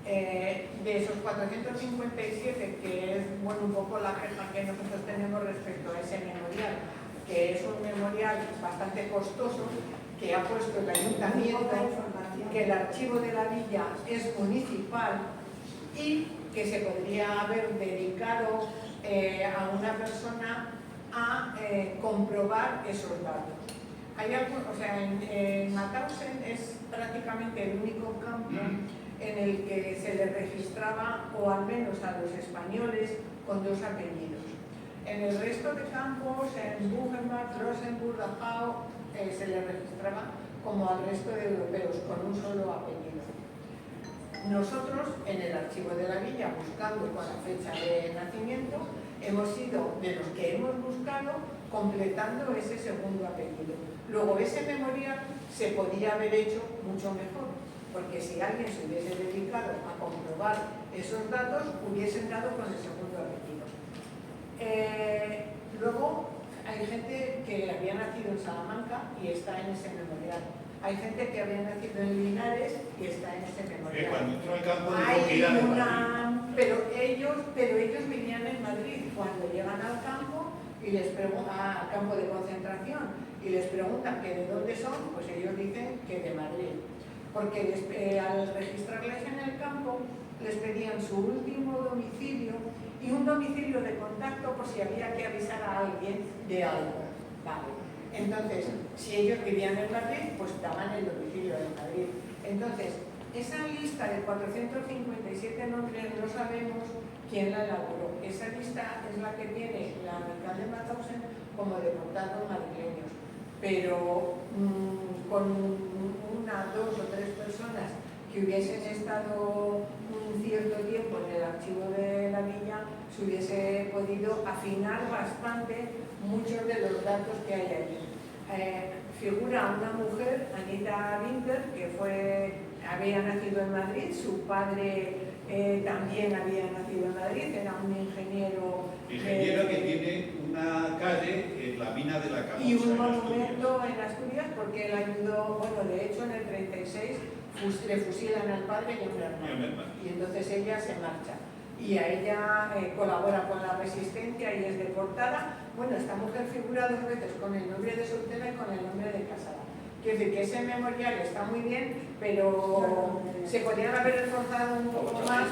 de esos 457, que es bueno, un poco la queja que nosotros tenemos respecto a ese memorial, que es un memorial bastante costoso, que ha puesto el ayuntamiento, que el archivo de la villa es municipal y que se podría haber dedicado a una persona a comprobar esos datos. Hay algo, o sea, en Mauthausen es prácticamente el único campo en el que se le registraba, o al menos a los españoles, con dos apellidos. En el resto de campos, en Buchenwald, Rosenburg, Dachau, se le registraba como al resto de europeos, con un solo apellido. Nosotros, en el archivo de la villa, buscando con la fecha de nacimiento, hemos sido de los que hemos buscado completando ese segundo apellido. Luego, ese memorial se podía haber hecho mucho mejor, porque si alguien se hubiese dedicado a comprobar esos datos, hubiesen dado con el segundo apellido. Luego, hay gente que había nacido en Salamanca y está en ese memorial. Hay gente que había nacido en Linares y está en ese memorial. Cuando entró al campo dijo que era de Madrid. Pero ellos vivían en Madrid. Cuando llegan al campo y les preguntan, al campo de concentración, y les preguntan que de dónde son, pues ellos dicen que de Madrid. Porque al registrarles en el campo les pedían su último domicilio y un domicilio de contacto por si había que avisar a alguien de algo. Vale. Entonces, si ellos vivían en Madrid, pues daban el domicilio de Madrid. Entonces, esa lista de 457 nombres no sabemos quién la elaboró. Esa lista es la que tiene la amical de Mauthausen como deportados madrileños. Pero con una, dos o tres personas que hubiesen estado un cierto tiempo en el archivo de la villa, se hubiese podido afinar bastante muchos de los datos que hay allí. Figura una mujer, Anita Winter, que había nacido en Madrid, su padre también había nacido en Madrid, era un ingeniero. Ingeniero que tiene una calle en la mina de la Camocha. Y un monumento en Asturias, porque él ayudó, bueno, de hecho en el 36 le fusilan al padre y a un hermano. Y entonces ella se marcha. Y a ella colabora con la resistencia y es deportada. Bueno, esta mujer figura dos veces con el nombre de soltera y con el nombre de casada. Quiero decir que ese memorial está muy bien, pero se podrían haber esforzado un poco más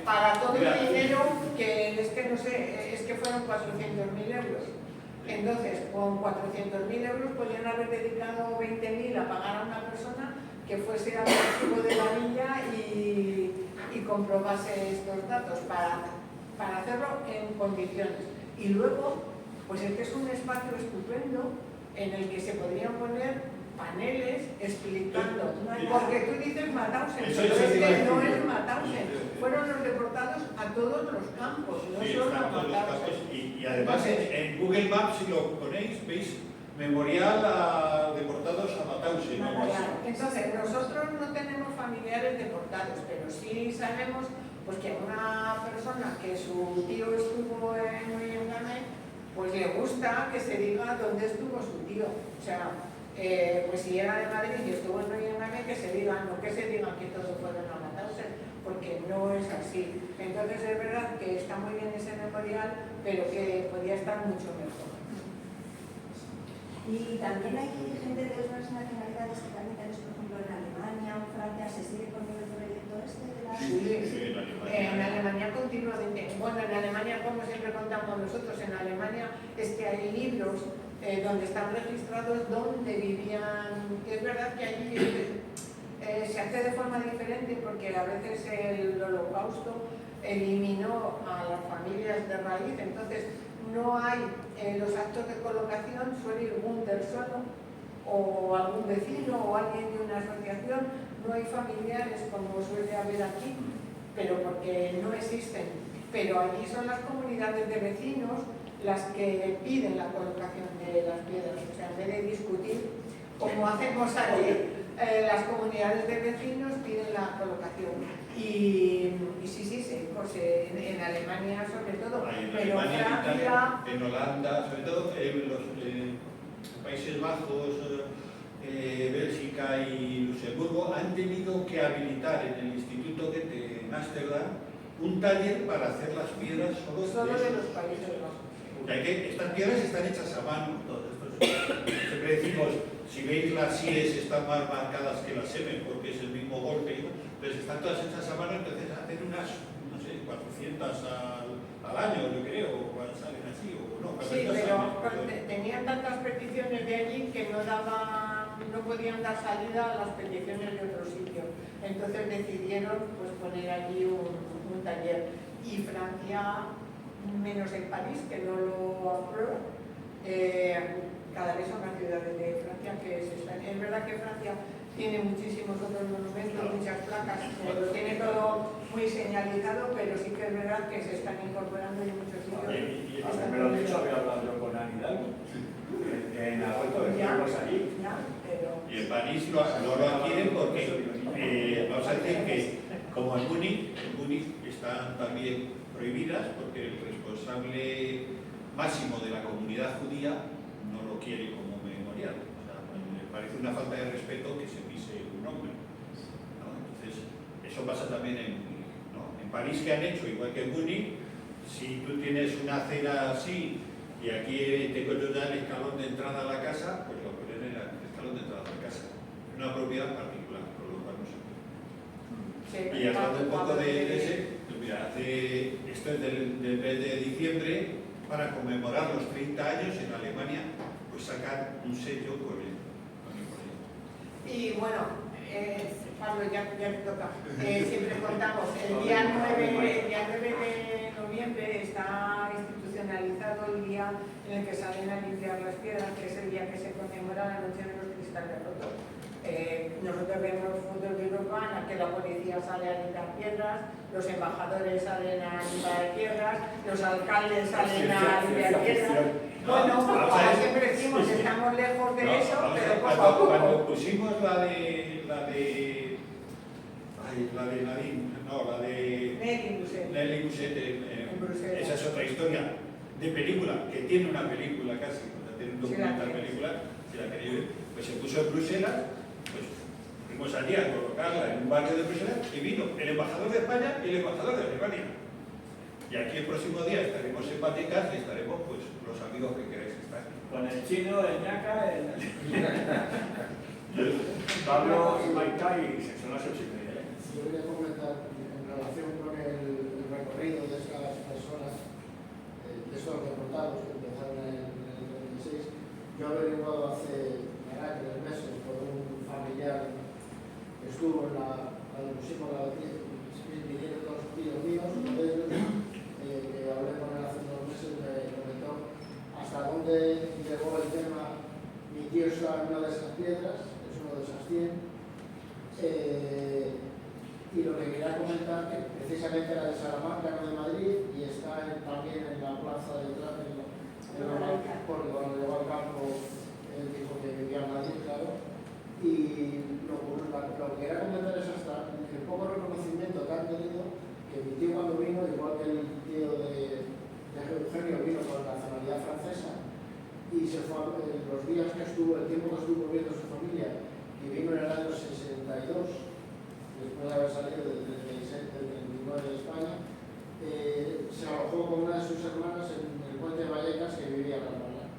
para todo el dinero que es que no sé, es que fueron 400.000 euros. Entonces, con 400.000 euros podrían haber dedicado 20.000 a pagar a una persona que fuese al archivo de la villa y comprobase estos datos para hacerlo en condiciones. Y luego, pues es que es un espacio estupendo en el que se podrían poner paneles explicando, porque tú dices Mauthausen, pero es que no es Mauthausen, fueron los deportados a todos los campos, no Sí, solo a están todos los Mauthausen. campos y además en Google Maps, si lo ponéis, veis memorial a deportados a Matause, ¿no? Claro. Entonces, nosotros no tenemos familiares deportados, pero sí sabemos pues, que una persona que su tío estuvo en Noyengamé, pues le gusta que se diga dónde estuvo su tío. O sea, pues si era de Madrid y estuvo en Noyengamé, que se diga, no que se diga que todos fueron a Matause, porque no es así. Entonces es verdad que está muy bien ese memorial, pero que podía estar mucho mejor. Y también hay gente de otras nacionalidades que también tenéis, por ejemplo, en Alemania o en Francia, ¿se sigue con el proyecto este de la...? Sí, en Alemania continuamente. Bueno, en Alemania, como siempre contamos nosotros, en Alemania es que hay libros donde están registrados donde vivían. Es verdad que allí se hace de forma diferente porque a veces el Holocausto eliminó a las familias de raíz, entonces no hay los actos de colocación, suele ir un solo o algún vecino o alguien de una asociación, no hay familiares como suele haber aquí, pero porque no existen. Pero allí son las comunidades de vecinos las que piden la colocación de las piedras, o sea, en vez de discutir, como hacemos aquí, las comunidades de vecinos piden la colocación. Y sí, pues en Alemania sobre todo, En pero Alemania, en Francia... Italia, en Holanda, sobre todo en los Países Bajos, Bélgica y Luxemburgo han tenido que habilitar en el Instituto Goethe en Ámsterdam un taller para hacer las piedras solo de los Países Bajos. Ya que estas piedras están hechas a mano. Siempre decimos, si veis las síes están más marcadas que las semen porque es el mismo golpe, entonces están todas hechas a mano, entonces hacen unas, no sé, 400 al año, yo creo, o salen así, o no. Sí, pero tenían tantas peticiones de allí que no podían dar salida a las peticiones de otro sitio. Entonces decidieron pues, poner allí un taller. Y Francia, menos en París, que no lo aprueba, cada vez son las ciudades de Francia que se están. Es verdad que Francia tiene muchísimos otros monumentos, muchas placas, lo tiene todo muy señalizado, pero sí que es verdad que se están incorporando en muchos sitios. Y me lo he dicho, había hablado yo con Ana Hidalgo, en agosto estuvimos allí. Y en París no lo adquieren porque, vamos a decir que, como en Múnich están también prohibidas porque el responsable máximo de la comunidad judía no lo quiere como memorial. O sea, me parece una falta de respeto que se pise un nombre, ¿no? Entonces, eso pasa también en Múnich, ¿no? En París, ¿qué han hecho? Igual que en Múnich, si tú tienes una acera así y aquí te encuentras ya el escalón de entrada a la casa, pues lo ponen en el escalón de entrada a la casa. Es una propiedad particular, por lo cual no se puede. Y hablando un poco de ese, pues mira, esto es del mes de diciembre, para conmemorar los 30 años en Alemania, pues sacar un sello con el proyecto. Y bueno, Pablo, ya te toca. Siempre contamos, el día 9 de noviembre está institucionalizado el día en el que salen a limpiar las piedras, que es el día que se conmemora la Noche de los Cristales Rotos. Nosotros vemos fotos de Europa en las que la policía sale a limpiar piedras, los embajadores salen a limpiar piedras, los alcaldes salen a limpiar piedras. Bueno, como siempre decimos, estamos lejos de eso, pero poco a poco. Cuando pusimos la de Nelly Musset en Bruselas, esa es otra historia de película, que tiene una película casi, o sea, tiene un documental película, si la queréis ver, pues se puso en Bruselas, pues fuimos allí a colocarla en un barrio de Bruselas y vino el embajador de España y el embajador de Alemania. Y aquí el próximo día estaremos en Vaticano y estaremos pues los amigos que queráis estar. Con el chino, el ñaca, Pablo y Maika y son las 8:30. Yo quería comentar en relación con el recorrido de esas personas, de esos deportados que empezaron en el 36. Yo he averiguado hace 3 meses por un familiar que estuvo en cuando pusimos la vinieron dos tíos míos, uno de ellos, que hablé con él hace 2 meses, me comentó hasta dónde llegó el tema. Mi tío está en una de esas piedras, es uno de esas 100. Y lo que quería comentar que precisamente era de Salamanca, no de Madrid, y está también en la plaza de detrás, porque cuando llegó al campo se fue los días que estuvo, el tiempo que estuvo viendo su familia, y vino en el año 62, después de haber salido del 36, del 39 de España, se alojó con una de sus hermanas en el puente de Vallecas, que vivía en La Palma.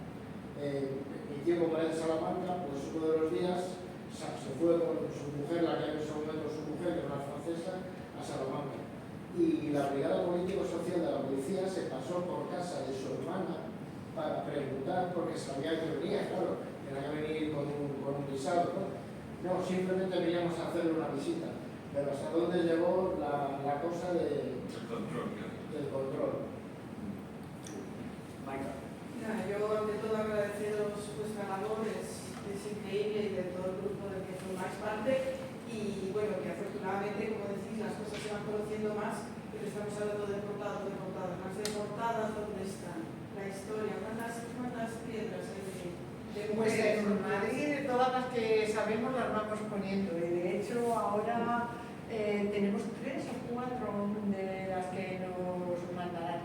Mi tío, como era de Salamanca, pues uno de los días se fue con su mujer, la que en ese momento su mujer, que era una francesa, a Salamanca. Y la brigada político-social de la policía se pasó por casa de su hermana para preguntar, porque sabía que venía, claro, tenía que venir con un visado, ¿no? No, simplemente veníamos a hacerle una visita, pero hasta dónde llegó la cosa del control. Maika. Yo ante todo agradeceros vuestra labor, es increíble, y de todo el grupo del que formáis parte, y bueno, que afortunadamente, como decís, las cosas se van conociendo más, pero estamos hablando de portadas, más de portadas, ¿dónde están? La historia, ¿cuántas piedras hay de Pues mujeres? en Madrid, de todas las que sabemos las vamos poniendo, y de hecho ahora tenemos 3 o 4 de las que nos mandarán.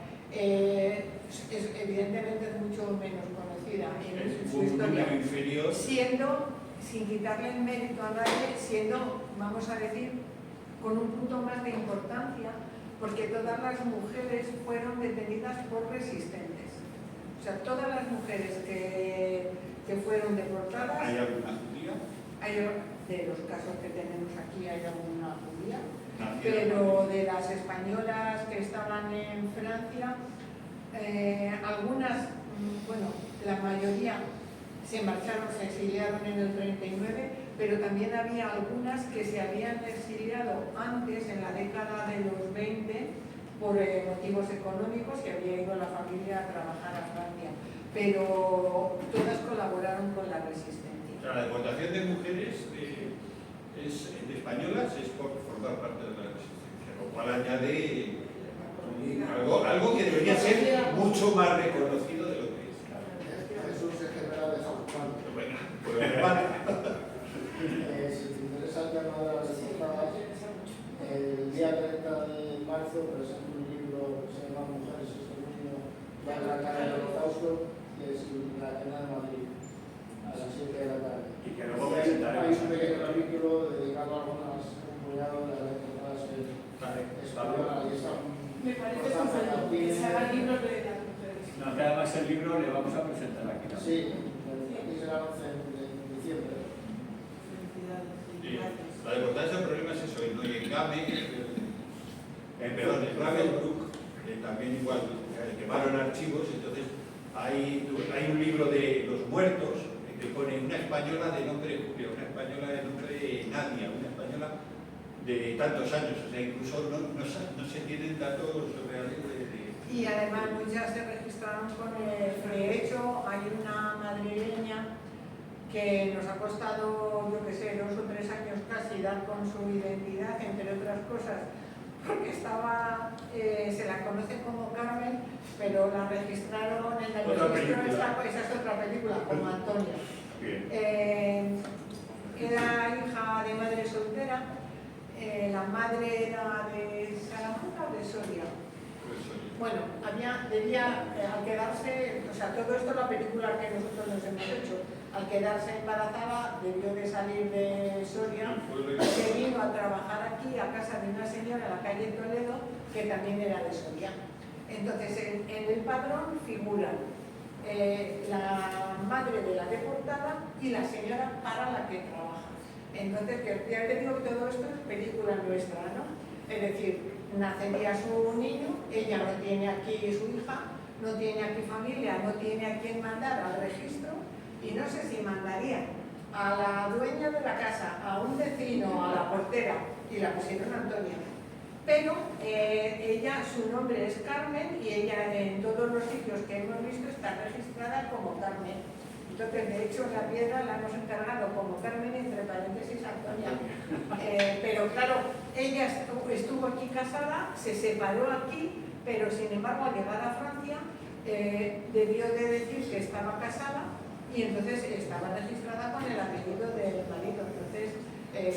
Evidentemente es mucho menos conocida en su historia, inferior. siendo, sin quitarle el mérito a nadie, siendo, vamos a decir, con un punto más de importancia, porque todas las mujeres fueron detenidas por resistentes. O sea, todas las mujeres que fueron deportadas, ¿Hay alguna judía? de los casos que tenemos aquí hay alguna judía, Nacida. pero de las españolas que estaban en Francia, algunas, bueno, la mayoría se marcharon, se exiliaron en el 39, pero también había algunas que se habían exiliado antes, en la década de los 20, por motivos económicos, y había ido la familia a trabajar a Francia, pero todas colaboraron con la resistencia. O sea, la deportación de mujeres de españolas es por formar parte de la resistencia, lo cual añade algo que debería ser mucho más reconocido de lo que es. Jesús es general de San Juan. Bueno, pues hermano. Si te interesa el tema de las deportadas, el día 30 de marzo presento un libro que se llama Mujeres y Exterminio de la cara del Holocausto, que es la Atena de Madrid, a las 7 de la tarde. Y que luego Hay presentaremos. un pequeño capítulo dedicado a un puñado de las deportadas españolas, y están. Me parece estupendo que se hagan libros de las mujeres. No, que además el libro le vamos a presentar aquí también. Sí, aquí será el 11 de diciembre. Felicidades. Sí, Gracias. la deportación del problema es eso, y en GAME, perdón, en Ravensbrück, también igual, quemaron archivos, entonces hay un libro de los muertos que pone una española de nombre Julia, una española de nombre Nadia, una española de tantos años, o sea, incluso no se tienen datos reales de... Y además muchas se registraron de hecho hay una madrileña que nos ha costado, yo que sé, 2 o 3 años casi dar con su identidad, entre otras cosas, porque se la conoce como Carmen, pero la registraron en el registro, esa es otra película, como Antonia. Era hija de madre soltera, la madre era de Salamanca o de Soria. Bueno, debía, al quedarse, o sea, todo esto es la película que nosotros nos hemos hecho, al quedarse embarazada debió de salir de Soria, se vino a trabajar aquí a casa de una señora en la calle Toledo, que también era de Soria. Entonces, en el padrón figuran la madre de la deportada y la señora para la que trabaja. Entonces, ya te digo que todo esto es película nuestra, ¿no? Es decir, nacería su niño, ella no tiene aquí su hija, no tiene aquí familia, no tiene a quién mandar al registro, y no sé si mandaría a la dueña de la casa, a un vecino, a la portera, y la pusieron Antonia. Pero ella, su nombre es Carmen, y ella en todos los sitios que hemos visto está registrada como Carmen. Entonces, de hecho, la piedra la hemos encargado como Carmen, entre paréntesis, Antonia. Pero claro, ella estuvo aquí casada, se separó aquí, pero sin embargo, al llegar a Francia, debió de decir que estaba casada y entonces estaba registrada con el apellido del marido. Entonces,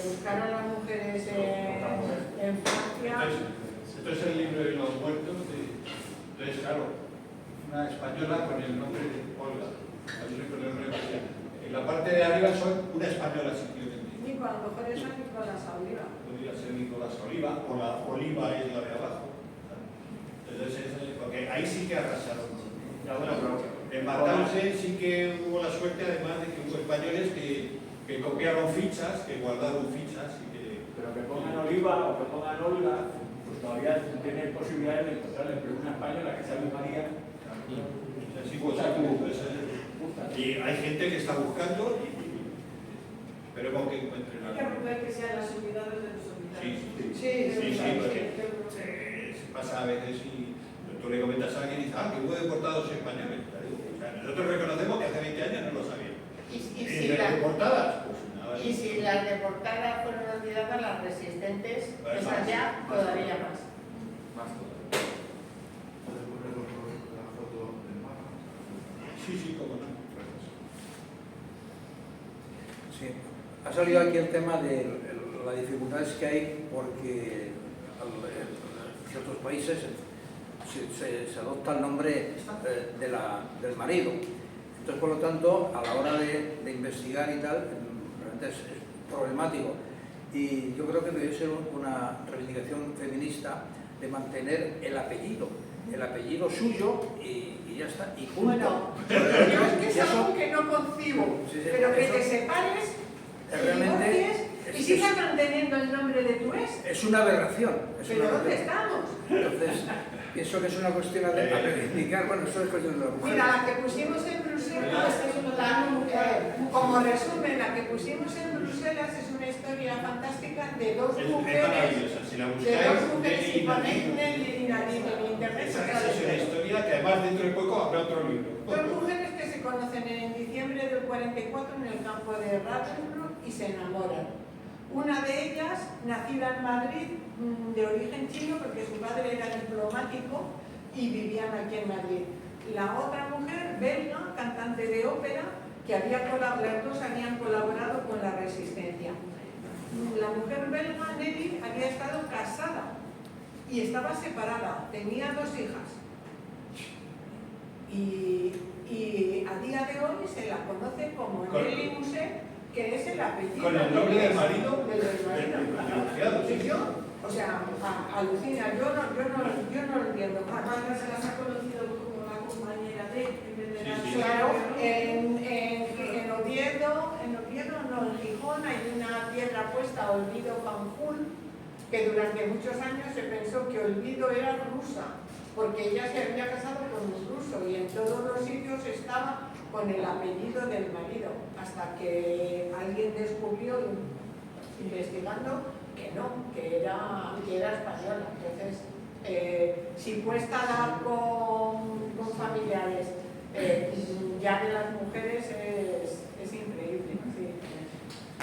buscaron a las mujeres en Francia. Esto es el libro de los muertos. Entonces, claro, una española con el nombre de Olga. parte de arriba son una española simplemente. Nico, a lo mejor es Nicolás Oliva. Podría ser Nicolás Oliva, o la Oliva es la de abajo. Entonces, porque ahí sí que arrasaron. Ya, bueno, pero En Matanse sí que hubo la suerte, además de que hubo españoles que copiaron fichas, que guardaron fichas y que... Pero que pongan Oliva o que pongan Olga, pues todavía tienen posibilidades de encontrarle, pero una española que sabe María. Sí, pues, y hay gente que está buscando y esperemos que encuentren Hay que algo. romper que sean las unidades de los unidades. Sí, porque pasa a veces y tú le comentas a alguien y dices, que hubo deportados españoles. O sea, nosotros reconocemos que hace 20 años no lo sabían. Y las deportadas, pues nada. si las deportadas fueron olvidadas, las resistentes, Pues esas más, ya más. todavía más. Más todavía. ¿Puedes poner la foto del mapa? Sí, cómo no. Sí, ha salido aquí el tema de las dificultades que hay porque en ciertos países se adopta el nombre del marido. Entonces, por lo tanto, a la hora de investigar y tal, realmente es problemático. Y yo creo que debe ser una reivindicación feminista de mantener el apellido suyo y ya está, y punto. Bueno, yo es que es algo que no concibo, Sí, pero que eso te separes, te realmente divorcies y sigas manteniendo el nombre de tu ex. es una aberración. ¿Pero dónde estamos? Entonces, pienso que es una cuestión a reivindicar, bueno, eso es cuestión de la mujer. Mira, la que pusimos en Bruselas, como resumen, la que pusimos en Bruselas es una historia fantástica de dos Es mujeres, maravillosa, si la y buscáis, ponéis Nelly y Nadine en internet. esa es una historia que además dentro de poco habrá otro libro. Dos mujeres que se conocen en diciembre del 44 en el campo de Ravensbrück y se enamoran. Una de ellas, nacida en Madrid, de origen chino, porque su padre era diplomático y vivían aquí en Madrid. La otra mujer, belga, cantante de ópera, que las dos habían colaborado con la resistencia. La mujer belga, Nelly, había estado casada y estaba separada, tenía 2 hijas. Y a día de hoy se la conoce como Nelly Musset, que es el apellido. Con el nombre del marido. Del marido. Divorciado, sí. Y yo, o sea, alucina, yo no lo entiendo. Aparte se las ha conocido como la compañera de, en vez de la... Sí. Claro, en Oviedo, no, en Gijón hay una piedra puesta, Olvido Fanjul, que durante muchos años se pensó que Olvido era rusa, porque ella se había casado con un ruso y en todos los sitios estaba con el apellido del marido, hasta que alguien descubrió, investigando, que no, que era española. Entonces, si cuesta dar con familiares, ya de las mujeres es increíble. Sí.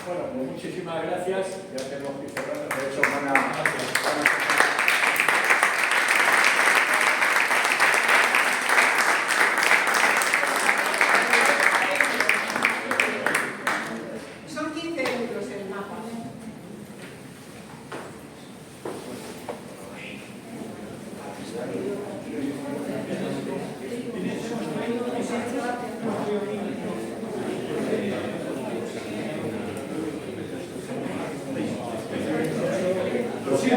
Bueno, pues muchísimas gracias. Ya tenemos que cerrar. De hecho, van a Son 15 euros el mapa. Sí.